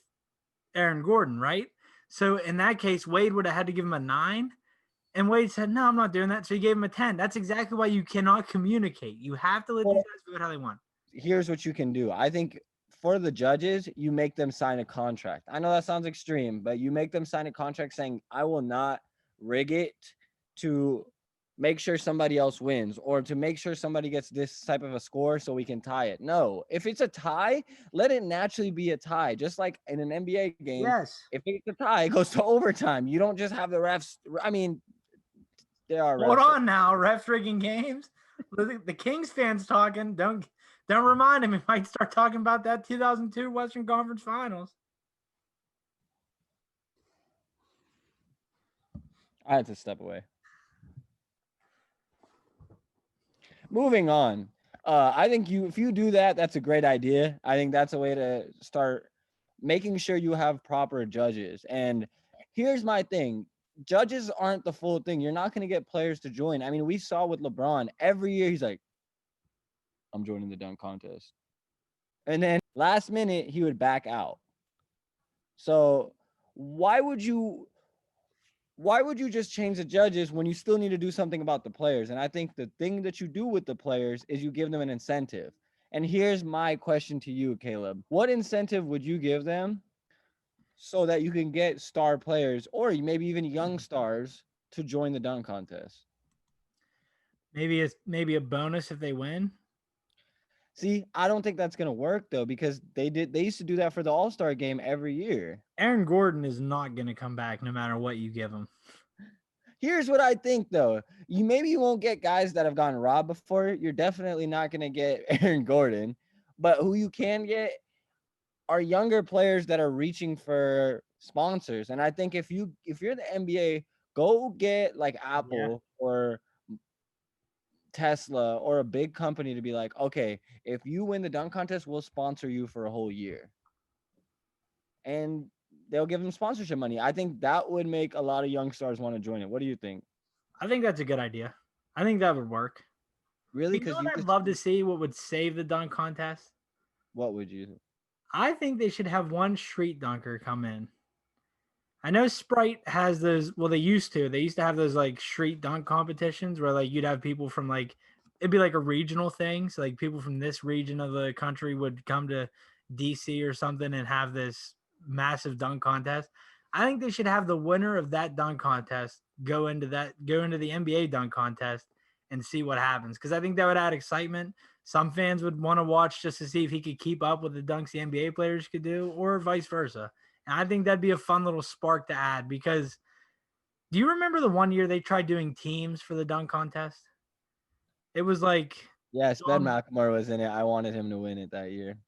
Aaron Gordon, right? So in that case, Wade would have had to give him a 9. And Wade said, no, I'm not doing that. So he gave him a 10. That's exactly why you cannot communicate. You have to let these guys vote how they want.
Here's what you can do. I think for the judges, you make them sign a contract. I know that sounds extreme, but you make them sign a contract saying, I will not rig it to make sure somebody else wins or to make sure somebody gets this type of a score so we can tie it. No, if it's a tie, let it naturally be a tie. Just like in an NBA game,
Yes.
if it's a tie, it goes to overtime. You don't just have the refs. I mean, there are refs.
Hold on now, refs rigging games. The Kings fans talking. Don't remind him. He might start talking about that 2002 Western Conference Finals.
I had to step away. Moving on. I think if you do that, that's a great idea. I think that's a way to start making sure you have proper judges. And here's my thing. Judges aren't the full thing. You're not going to get players to join. I mean, we saw with LeBron every year, he's like, I'm joining the dunk contest. And then last minute, he would back out. So why would you just change the judges when you still need to do something about the players? And I think the thing that you do with the players is you give them an incentive. And here's my question to you, Caleb. What incentive would you give them so that you can get star players or maybe even young stars to join the dunk contest?
Maybe a bonus if they win.
See, I don't think that's going to work though, because they used to do that for the All-Star game every year.
Aaron Gordon is not going to come back no matter what you give him.
Here's what I think though. You won't get guys that have gotten robbed before. You're definitely not going to get Aaron Gordon, but who you can get are younger players that are reaching for sponsors. And I think if you're the NBA, go get like Apple or Tesla or a big company to be like, okay, if you win the dunk contest, we'll sponsor you for a whole year. And they'll give them sponsorship money. I think that would make a lot of young stars want to join it. What do you think?
I think that's a good idea. I think that would work.
Really?
Because I'd love to see what would save the dunk contest.
What would you?
I think they should have one street dunker come in. I know Sprite has those. Well, they used to. They used to have those like street dunk competitions where like you'd have people from like it'd be like a regional thing. So like people from this region of the country would come to DC or something and have this massive dunk contest. I think they should have the winner of that dunk contest go into the NBA dunk contest and see what happens. Because I think that would add excitement. Some fans would want to watch just to see if he could keep up with the dunks the NBA players could do, or vice versa. And I think that'd be a fun little spark to add because Do you remember the one year they tried doing teams for the dunk contest? It was like,
Yes, Ben McLemore was in it. I wanted him to win it that year.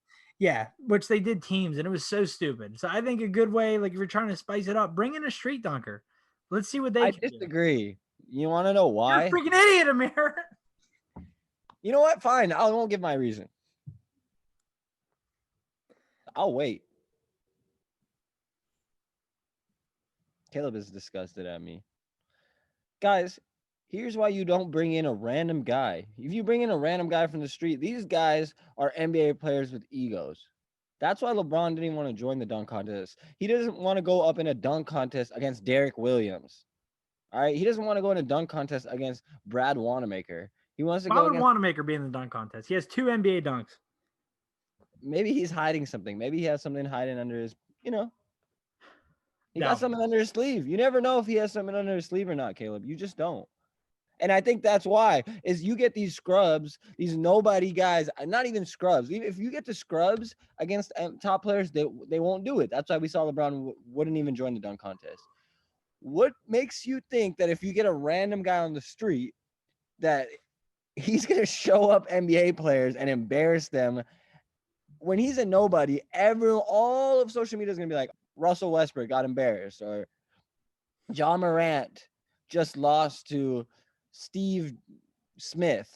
yeah, which they did teams, and it was so stupid. So I think a good way, like if you're trying to spice it up, bring in a street dunker. Let's see what they
I
can do.
disagree. You want to know
You're a
why?
freaking idiot, Amir.
You know what? Fine. I won't give my reason. I'll wait. Caleb is disgusted at me. Guys, here's why you don't bring in a random guy. If you bring in a random guy from the street, these guys are NBA players with egos. That's why LeBron didn't want to join the dunk contest. He doesn't want to go up in a dunk contest against Derek Williams. All right. He doesn't want to go in a dunk contest against Brad Wanamaker. He wants to
Why
go
would
against.
Wanamaker be in the dunk contest? He has 2 NBA dunks.
Maybe he's hiding something. Maybe he has something hiding under his, He
No.
got something under his sleeve. You never know if he has something under his sleeve or not, Caleb. You just don't. And I think that's why is you get these scrubs, these nobody guys, not even scrubs. Even if you get the scrubs against top players, they won't do it. That's why we saw LeBron wouldn't even join the dunk contest. What makes you think that if you get a random guy on the street that he's going to show up NBA players and embarrass them when he's a nobody? All of social media is going to be like, Russell Westbrook got embarrassed, or John Morant just lost to Steve Smith.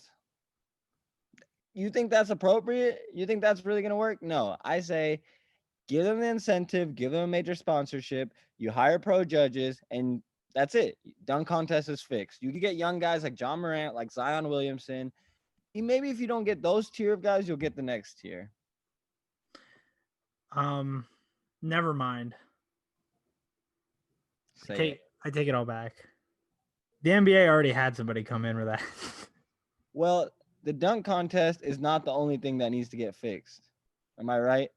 You think that's appropriate? You think that's really going to work? No, I say give them the incentive, give them a major sponsorship, you hire pro judges, and that's it. Dunk contest is fixed. You can get young guys like John Morant, like Zion Williamson. Maybe if you don't get those tier of guys, you'll get the next tier.
Never mind. I take it all back. The NBA already had somebody come in with that.
Well, the dunk contest is not the only thing that needs to get fixed. Am I right?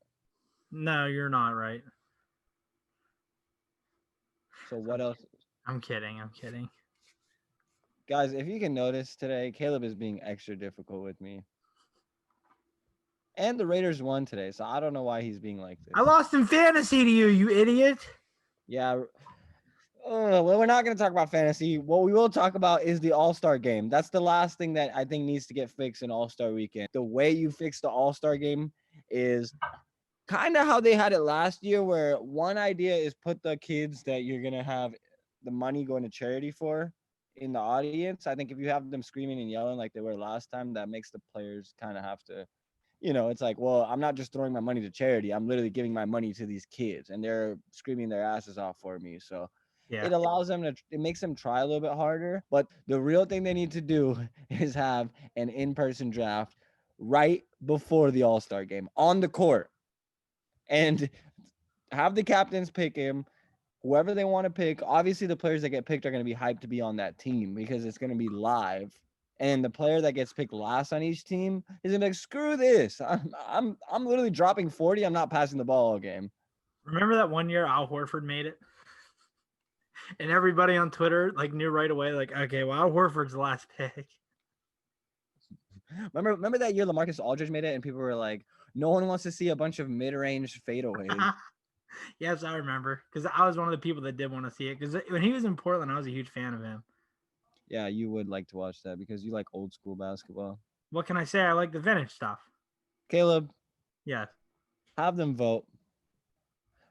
No, you're not right.
So what else?
I'm kidding.
Guys, if you can notice today, Caleb is being extra difficult with me. And the Raiders won today, so I don't know why he's being like this.
I lost in fantasy to you, you idiot.
Yeah. Well, we're not going to talk about fantasy. What we will talk about is the All-Star game. That's the last thing that I think needs to get fixed in All-Star weekend. The way you fix the All-Star game is kind of how they had it last year, where one idea is put the kids that you're going to have the money going to charity for in the audience. I think if you have them screaming and yelling like they were last time, that makes the players kind of have to, it's like, well, I'm not just throwing my money to charity. I'm literally giving my money to these kids, and they're screaming their asses off for me. So yeah. It allows them it makes them try a little bit harder. But the real thing they need to do is have an in-person draft right before the All-Star game on the court, and have the captains pick him, whoever they want to pick. Obviously, the players that get picked are going to be hyped to be on that team because it's going to be live. And the player that gets picked last on each team is gonna be like, screw this. I'm literally dropping 40. I'm not passing the ball all game.
Remember that one year Al Horford made it? And everybody on Twitter knew right away, okay, well, Al Horford's the last pick.
Remember that year LaMarcus Aldridge made it, and people were like, no one wants to see a bunch of mid-range fadeaways.
Yes, I remember, because I was one of the people that did want to see it. Because when he was in Portland, I was a huge fan of him.
Yeah, you would like to watch that because you like old school basketball.
What can I say? I like the vintage stuff.
Caleb.
Yes.
Have them vote.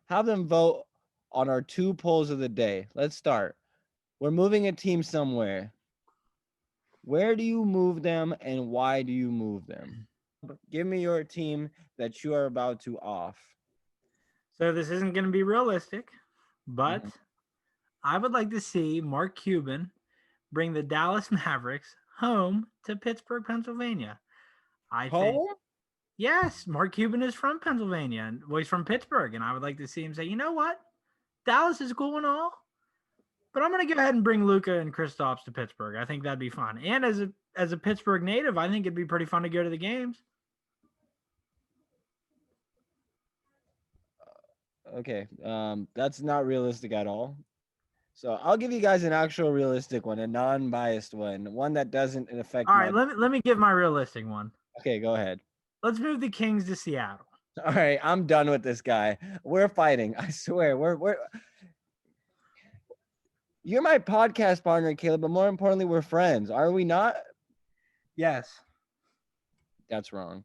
Have them vote on our 2 polls of the day. Let's start. We're moving a team somewhere. Where do you move them and why do you move them? Give me your team that you are about to off.
So this isn't going to be realistic, but I would like to see Mark Cuban bring the Dallas Mavericks home to Pittsburgh, Pennsylvania. I think, yes, Mark Cuban is from Pennsylvania, and he's from Pittsburgh, and I would like to see him say, you know what? Dallas is cool and all, but I'm going to go ahead and bring Luka and Kristaps to Pittsburgh. I think that'd be fun. And as a Pittsburgh native, I think it'd be pretty fun to go to the games.
Okay, that's not realistic at all. So I'll give you guys an actual realistic one, a non-biased one that doesn't affect.
All right, let me give my realistic one.
Okay, go ahead.
Let's move the Kings to Seattle.
All right, I'm done with this guy. We're fighting. I swear. We're You're my podcast partner, Caleb, but more importantly, we're friends. Are we not?
Yes.
That's wrong.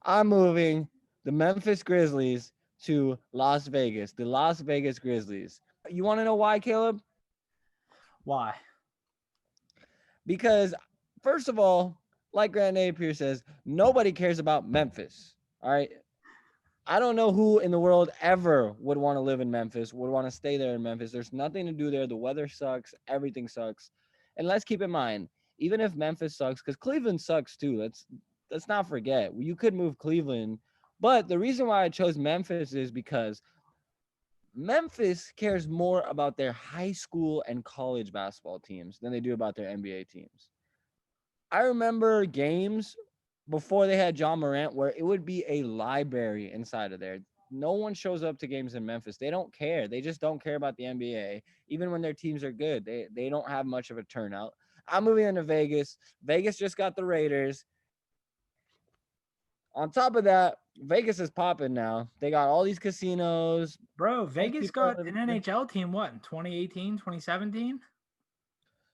I'm moving the Memphis Grizzlies to Las Vegas, the Las Vegas Grizzlies. You want to know why, Caleb?
Why?
Because, first of all, like Grant Napier says, nobody cares about Memphis. All right. I don't know who in the world ever would want to live in Memphis, would want to stay there in Memphis. There's nothing to do there. The weather sucks. Everything sucks. And let's keep in mind, even if Memphis sucks, because Cleveland sucks too. Let's not forget. You could move Cleveland. But the reason why I chose Memphis is because Memphis cares more about their high school and college basketball teams than they do about their NBA teams. I remember games before they had John Morant where it would be a library inside of there. No one shows up to games in Memphis. They don't care. They just don't care about the NBA. Even when their teams are good, they don't have much of a turnout. I'm moving into Vegas. Vegas just got the Raiders. On top of that, Vegas is popping now. They got all these casinos.
Bro, Vegas got an NHL team, what, in 2018, 2017?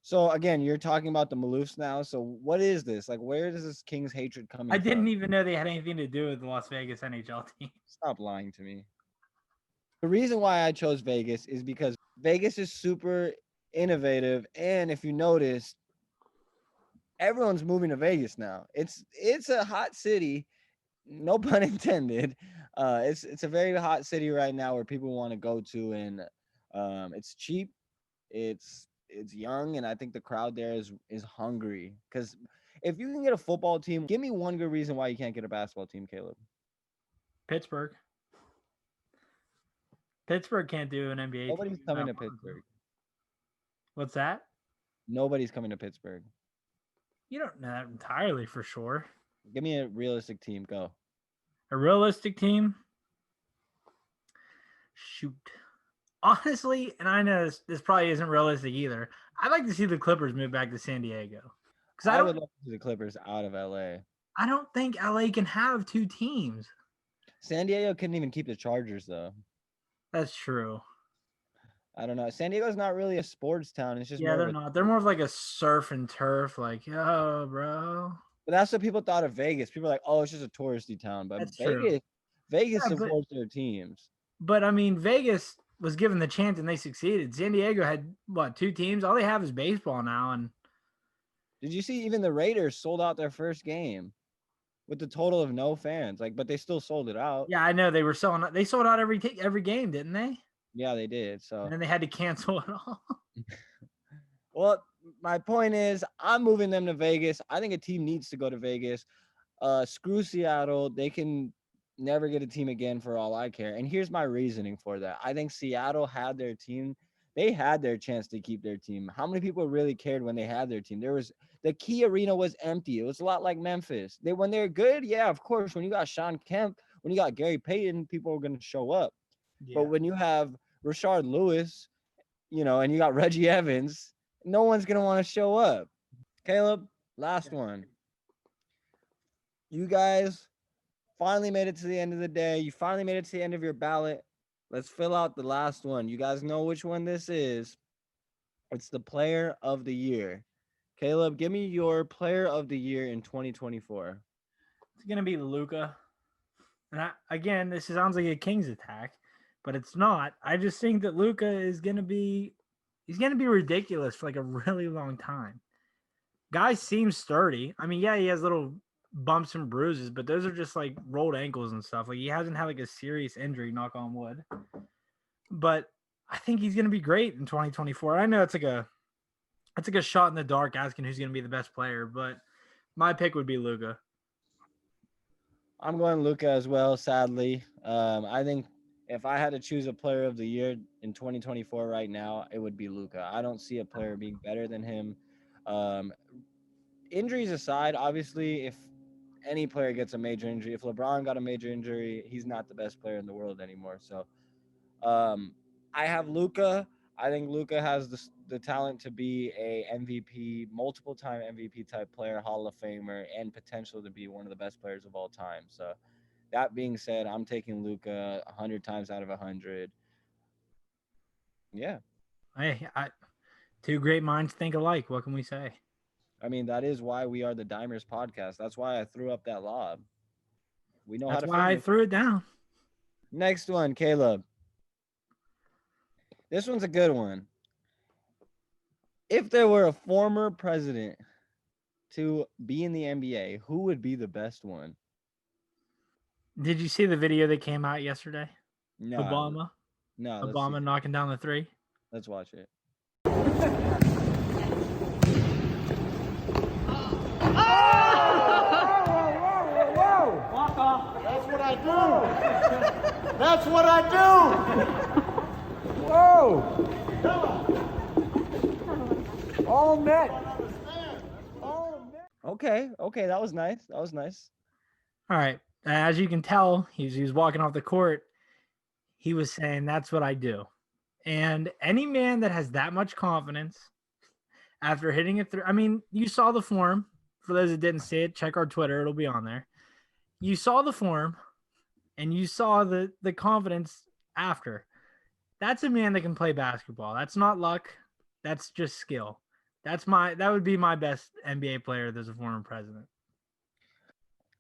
So again, you're talking about the Maloofs now. So what is this? Like, where does this King's hatred coming
I
from?
didn't even know they had anything to do with the Las Vegas NHL team.
Stop lying to me. The reason why I chose Vegas is because Vegas is super innovative, and if you notice, everyone's moving to Vegas now. It's a hot city, no pun intended. It's a very hot city right now where people want to go to, and it's cheap, it's young, and I think the crowd there is hungry. Because if you can get a football team, give me one good reason why you can't get a basketball team, Caleb.
Pittsburgh. Pittsburgh can't do an NBA
Nobody's
team.
coming to Pittsburgh.
What's that?
Nobody's coming to Pittsburgh.
You don't know that entirely for sure.
Give me a realistic team. Go.
A realistic team? Shoot. Honestly, and I know this probably isn't realistic either. I'd like to see the Clippers move back to San Diego. Because
I would love to see the Clippers out of LA.
I don't think LA can have two teams.
San Diego couldn't even keep the Chargers, though.
That's true.
I don't know. San Diego's not really a sports town. It's just
they're not. They're more of like a surf and turf. Like, yo, bro.
But that's what people thought of Vegas. People are like, oh, it's just a touristy town. But
That's
Vegas supports their teams.
But I mean, Vegas was given the chance and they succeeded. San Diego had what, two teams? All they have is baseball now. And
did you see even the Raiders sold out their first game with the total of no fans? Like, but they still sold it out.
Yeah, I know they were selling. They sold out every game, didn't they?
Yeah, they did. So
and then they had to cancel it all.
Well, my point is, I'm moving them to Vegas. I think a team needs to go to Vegas. Screw Seattle. They can never get a team again for all I care. And here's my reasoning for that. I think Seattle had their team. They had their chance to keep their team. How many people really cared when they had their team? The Key Arena was empty. It was a lot like Memphis. When they're good, yeah, of course. When you got Sean Kemp, when you got Gary Payton, people are going to show up. Yeah. But when you have Rashard Lewis, and you got Reggie Evans, no one's going to want to show up. Caleb, last one. You guys finally made it to the end of the day. You finally made it to the end of your ballot. Let's fill out the last one. You guys know which one this is. It's the player of the year. Caleb, give me your player of the year in 2024.
It's going to be Luka. And again, this sounds like a Kings attack, but it's not. I just think that Luka is going to be ridiculous for like a really long time. Guy seems sturdy. I mean, yeah, he has little bumps and bruises, but those are just like rolled ankles and stuff. Like, he hasn't had like a serious injury, knock on wood. But I think he's going to be great in 2024. I know it's like a shot in the dark asking who's going to be the best player, but my pick would be Luka.
I'm going Luka as well, sadly. I think if I had to choose a player of the year in 2024 right now, it would be Luka. I don't see a player being better than him. Injuries aside, obviously, if any player gets a major injury, if LeBron got a major injury, he's not the best player in the world anymore. So I have Luka. I think Luka has the talent to be a MVP, multiple-time MVP type player, Hall of Famer, and potential to be one of the best players of all time. So that being said, I'm taking Luka 100 times out of 100. Yeah.
Hey, two great minds think alike. What can we say?
I mean, that is why we are the Dimers podcast. That's why I threw up that lob. We know how
That's
to
why I
finish.
threw it down.
Next one, Caleb. This one's a good one. If there were a former president to be in the NBA, who would be the best one?
Did you see the video that came out yesterday?
No,
Obama
no. Let's see.
knocking down the three.
Let's watch it.
That's what I do. That's what I do. Whoa. All net.
Okay, that was nice. That was nice.
All right. As you can tell, he was walking off the court. He was saying, "That's what I do." And any man that has that much confidence after hitting it through, I mean, you saw the form. For those that didn't see it, check our Twitter. It'll be on there. You saw the form and you saw the confidence after. That's a man that can play basketball. That's not luck. That's just skill. That would be my best NBA player that's a former president.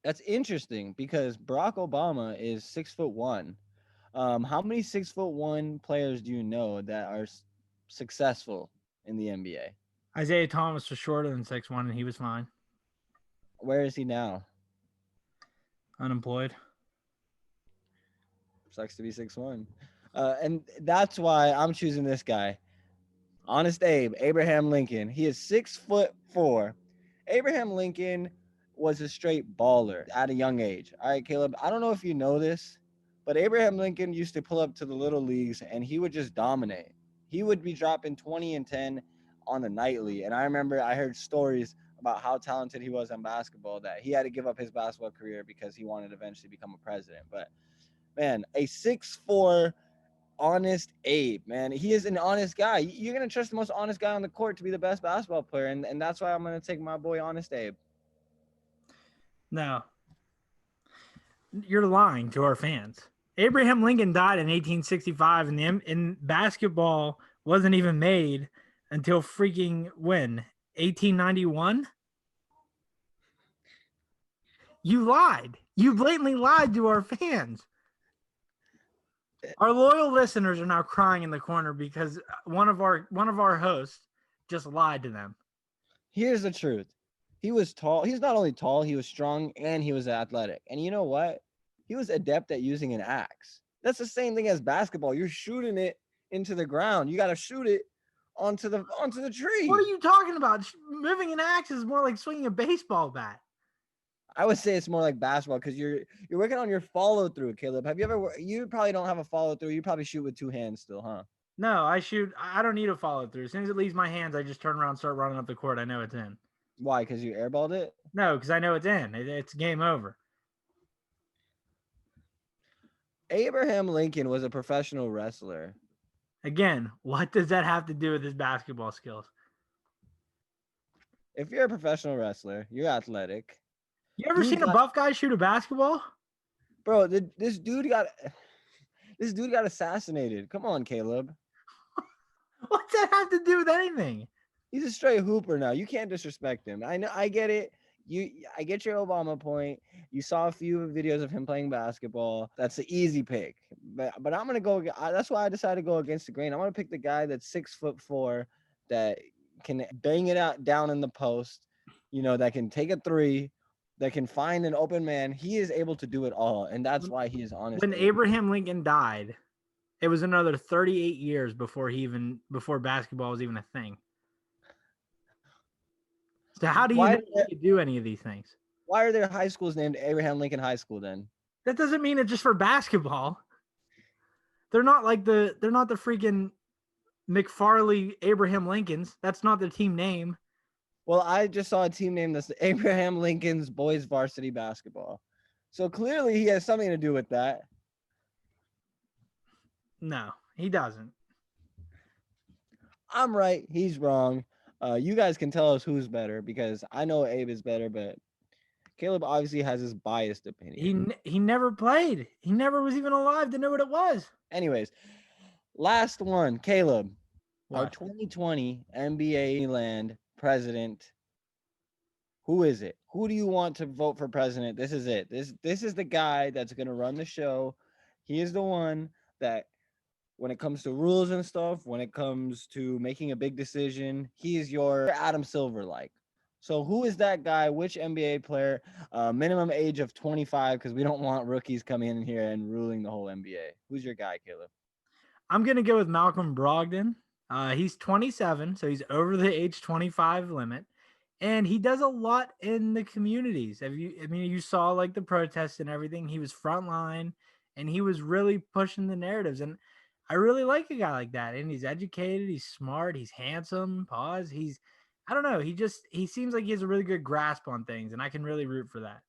That's interesting because Barack Obama is 6'1". How many 6'1" players do you know that are successful in the NBA?
Isaiah Thomas was shorter than 6'1", and he was fine.
Where is he now?
Unemployed.
Sucks to be 6'1". And that's why I'm choosing this guy. Honest Abe, Abraham Lincoln. He is 6'4". Abraham Lincoln was a straight baller at a young age. All right, Caleb, I don't know if you know this, but Abraham Lincoln used to pull up to the little leagues and he would just dominate. He would be dropping 20 and 10 on the nightly. And I remember I heard stories about how talented he was on basketball, that he had to give up his basketball career because he wanted to eventually become a president. But man, a 6'4" honest Abe, man. He is an honest guy. You're going to trust the most honest guy on the court to be the best basketball player. And that's why I'm going to take my boy Honest Abe.
No. You're lying to our fans. Abraham Lincoln died in 1865, and basketball wasn't even made until freaking when? 1891? You lied. You blatantly lied to our fans. Our loyal listeners are now crying in the corner because one of our hosts just lied to them.
Here's the truth. He was tall. He's not only tall, he was strong, and he was athletic. And you know what? He was adept at using an axe. That's the same thing as basketball. You're shooting it into the ground. You got to shoot it onto the tree.
What are you talking about? Moving an axe is more like swinging a baseball bat.
I would say it's more like basketball because you're working on your follow through, Caleb. You probably don't have a follow through. You probably shoot with two hands still, huh?
No, I don't need a follow through. As soon as it leaves my hands, I just turn around and start running up the court. I know it's in.
Why? Because you airballed it?
No, because I know it's in. It's game over.
Abraham Lincoln was a professional wrestler.
Again, what does that have to do with his basketball skills?
If you're a professional wrestler, you're athletic.
You ever seen a buff guy shoot a basketball?
Bro, this dude got assassinated. Come on, Caleb.
What's that have to do with anything?
He's a straight hooper now. You can't disrespect him. I know. I get it. I get your Obama point. You saw a few videos of him playing basketball. That's the easy pick. But I'm gonna go. That's why I decided to go against the grain. I'm gonna pick the guy that's 6'4", that can bang it out down in the post. You know, that can take a three, that can find an open man. He is able to do it all, and that's why he is honest.
When Abraham Lincoln died, it was another 38 years before basketball was even a thing. So how do you know he could do any of these things?
Why are there high schools named Abraham Lincoln High School then?
That doesn't mean it's just for basketball. They're not the freaking McFarley Abraham Lincolns. That's not the team name.
Well, I just saw a team name that's Abraham Lincoln's Boys Varsity Basketball. So clearly he has something to do with that.
No, he doesn't.
I'm right. He's wrong. You guys can tell us who's better because I know Abe is better, but Caleb obviously has his biased opinion.
He never played. He never was even alive to know what it was.
Anyways, last one, Caleb. Our
What?
2020 NBA land president. Who is it? Who do you want to vote for president? This is it. This is the guy that's gonna run the show. He is the one that, when it comes to rules and stuff, when it comes to making a big decision, he is your Adam Silver like. So who is that guy? Which NBA player? Minimum age of 25, because we don't want rookies coming in here and ruling the whole NBA. Who's your guy, Caleb?
I'm gonna go with Malcolm Brogdon. He's 27, so he's over the age 25 limit, and he does a lot in the communities. You saw like the protests and everything. He was frontline, and he was really pushing the narratives. And I really like a guy like that. And he's educated, he's smart, he's handsome. I don't know. He seems like he has a really good grasp on things, and I can really root for that.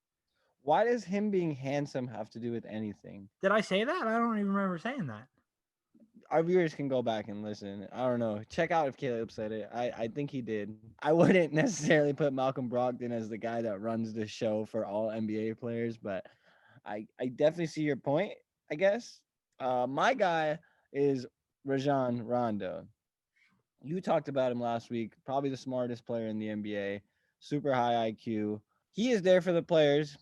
Why does him being handsome have to do with anything?
Did I say that? I don't even remember saying that.
Our viewers can go back and listen. I don't know. Check out if Caleb said it. I think he did. I wouldn't necessarily put Malcolm Brogdon as the guy that runs the show for all NBA players, but I definitely see your point, I guess. My guy is Rajon Rondo. You talked about him last week. Probably the smartest player in the NBA. Super high IQ. He is there for the players.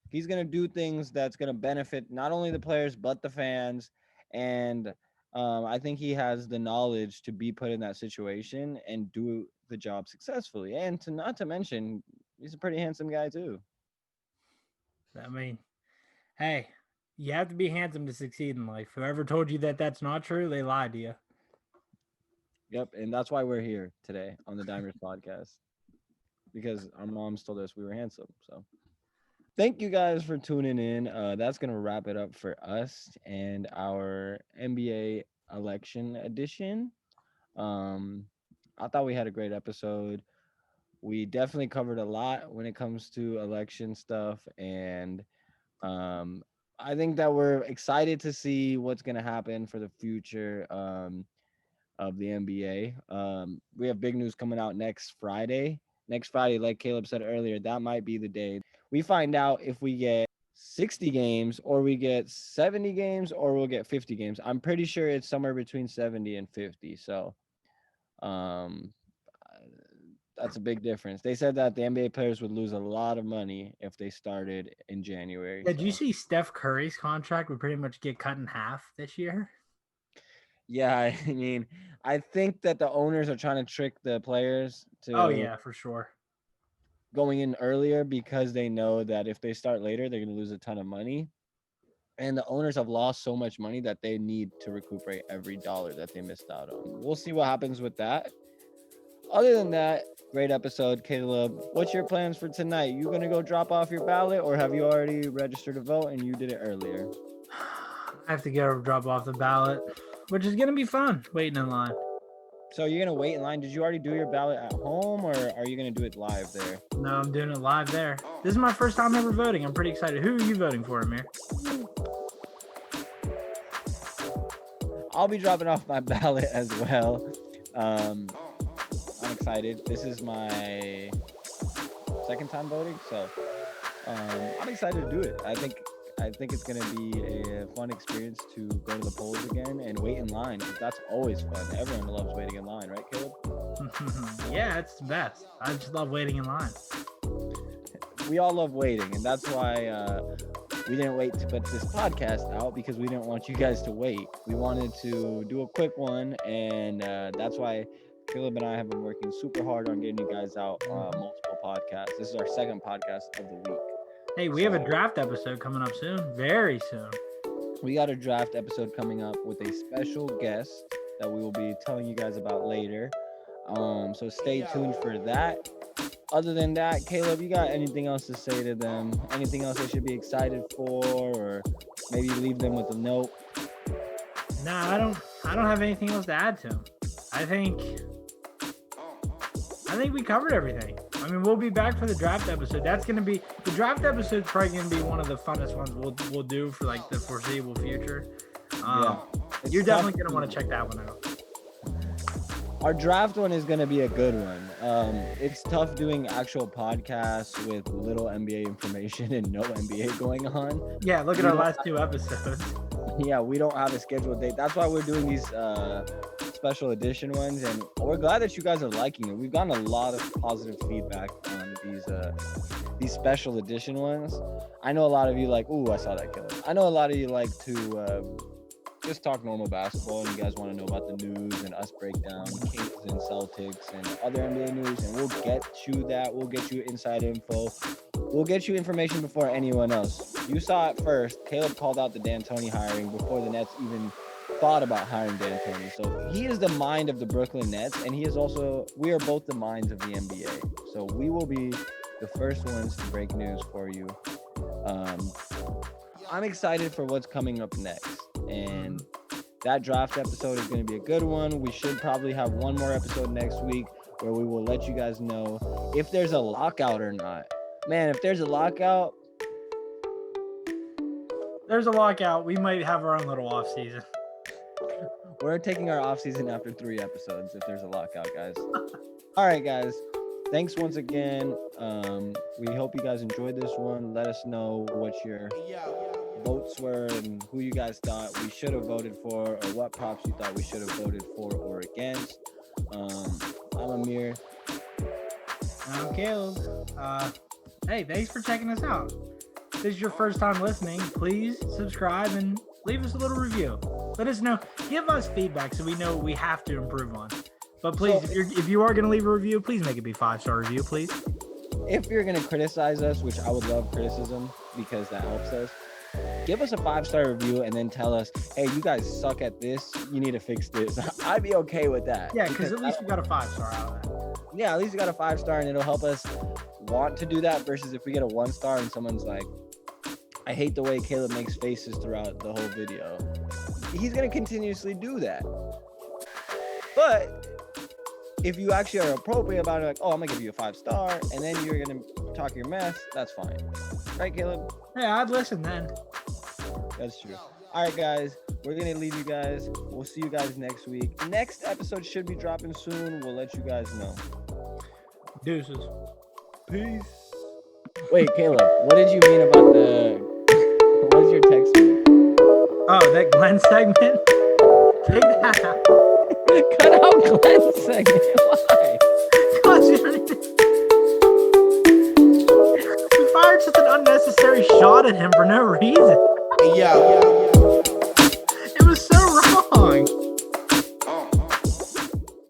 He's going to do things that's going to benefit not only the players, but the fans. And I think he has the knowledge to be put in that situation and do the job successfully. And not to mention, he's a pretty handsome guy too.
I mean, hey, you have to be handsome to succeed in life. Whoever told you that that's not true, they lied to you.
Yep, and that's why we're here today on the Dimers podcast, because our moms told us we were handsome. So thank you guys for tuning in. That's going to wrap it up for us and our NBA election edition. I thought we had a great episode. We definitely covered a lot when it comes to election stuff, and I think that we're excited to see what's going to happen for the future of the NBA. We have big news coming out next Friday. Next Friday, like Caleb said earlier, that might be the day we find out if we get 60 games or we get 70 games or we'll get 50 games. I'm pretty sure it's somewhere between 70 and 50. So that's a big difference. They said that the NBA players would lose a lot of money if they started in January.
Did you see Steph Curry's contract would pretty much get cut in half this year?
Yeah, I mean, I think that the owners are trying to trick the players to
Oh, yeah, for sure.
going in earlier because they know that if they start later, they're going to lose a ton of money. And the owners have lost so much money that they need to recuperate every dollar that they missed out on. We'll see what happens with that. Other than that, great episode, Caleb. What's your plans for tonight? You going to go drop off your ballot, or have you already registered to vote and you did it earlier?
I have to go drop off the ballot, which is going to be fun, waiting in line.
So you're going to wait in line. Did you already do your ballot at home, or are you going to do it live there?
No, I'm doing it live there. This is my first time ever voting. I'm pretty excited. Who are you voting for, Amir?
I'll be dropping off my ballot as well. I'm excited. This is my second time voting, so I'm excited to do it. I think it's going to be a fun experience to go to the polls again and wait in line, because that's always fun. Everyone loves waiting in line, right, Caleb?
Yeah, it's the best. I just love waiting in line.
We all love waiting, and that's why we didn't wait to put this podcast out, because we didn't want you guys to wait. We wanted to do a quick one, and that's why Caleb and I have been working super hard on getting you guys out multiple podcasts. This is our second podcast of the week.
Hey, we have a draft episode coming up soon. Very soon.
We got a draft episode coming up with a special guest that we will be telling you guys about later. So stay tuned for that. Other than that, Caleb, you got anything else to say to them? Anything else they should be excited for, or maybe leave them with a note?
Nah, I don't have anything else to add to them. I think we covered everything. I mean, we'll be back for the draft episode. The draft episode is probably going to be one of the funnest ones we'll do for like the foreseeable future. You're definitely going to want to check that one out.
Our draft one is going to be a good one. It's tough doing actual podcasts with little NBA information and no NBA going on.
Yeah, look at our last two episodes.
Yeah, we don't have a scheduled date. That's why we're doing these special edition ones, and we're glad that you guys are liking it. We've gotten a lot of positive feedback on these special edition ones. I know a lot of you like, ooh, I saw that killer. I know a lot of you like to just talk normal basketball, and you guys want to know about the news and us break down Kings and Celtics and other NBA news, and we'll get you that. We'll get you inside info. We'll get you information before anyone else. You saw it first. Caleb called out the D'Antoni hiring before the Nets even thought about hiring D'Antoni. So he is the mind of the Brooklyn Nets, and we are both the minds of the NBA. So we will be the first ones to break news for you. I'm excited for what's coming up next, and that draft episode is going to be a good one. We should probably have one more episode next week where we will let you guys know if there's a lockout or not. Man, if there's a lockout,
we might have our own little off season.
we're taking our off season after 3 episodes if there's a lockout, guys. All right, guys. Thanks once again. We hope you guys enjoyed this one. Let us know what your votes were and who you guys thought we should have voted for, or what props you thought we should have voted for or against. I'm Amir.
I'm Caleb. Hey, thanks for checking us out. If this is your first time listening, please subscribe and leave us a little review. Let us know. Give us feedback so we know what we have to improve on. But please, if you are going to leave a review, please make it be a 5-star review, please.
If you're going to criticize us, which I would love criticism because that helps us, give us a 5-star review and then tell us, hey, you guys suck at this. You need to fix this. I'd be okay with that.
Yeah, because at least we got a 5-star out of that.
Yeah, at least you got a 5-star, and it'll help us want to do that versus if we get a 1-star and someone's like, I hate the way Caleb makes faces throughout the whole video. He's going to continuously do that. But if you actually are appropriate about it, like, oh, I'm going to give you a 5-star, and then you're going to talk your mess, that's fine. Right, Caleb?
Yeah, I'd listen then.
That's true. All right, guys, we're going to leave you guys. We'll see you guys next week. Next episode should be dropping soon. We'll let you guys know.
Deuces.
Peace. Wait, Caleb, what did you mean about what is your text mean?
Oh, that Glenn segment? Take that out.
Cut out Glenn's segment. Why?
We fired such an unnecessary shot at him for no reason.
Yeah.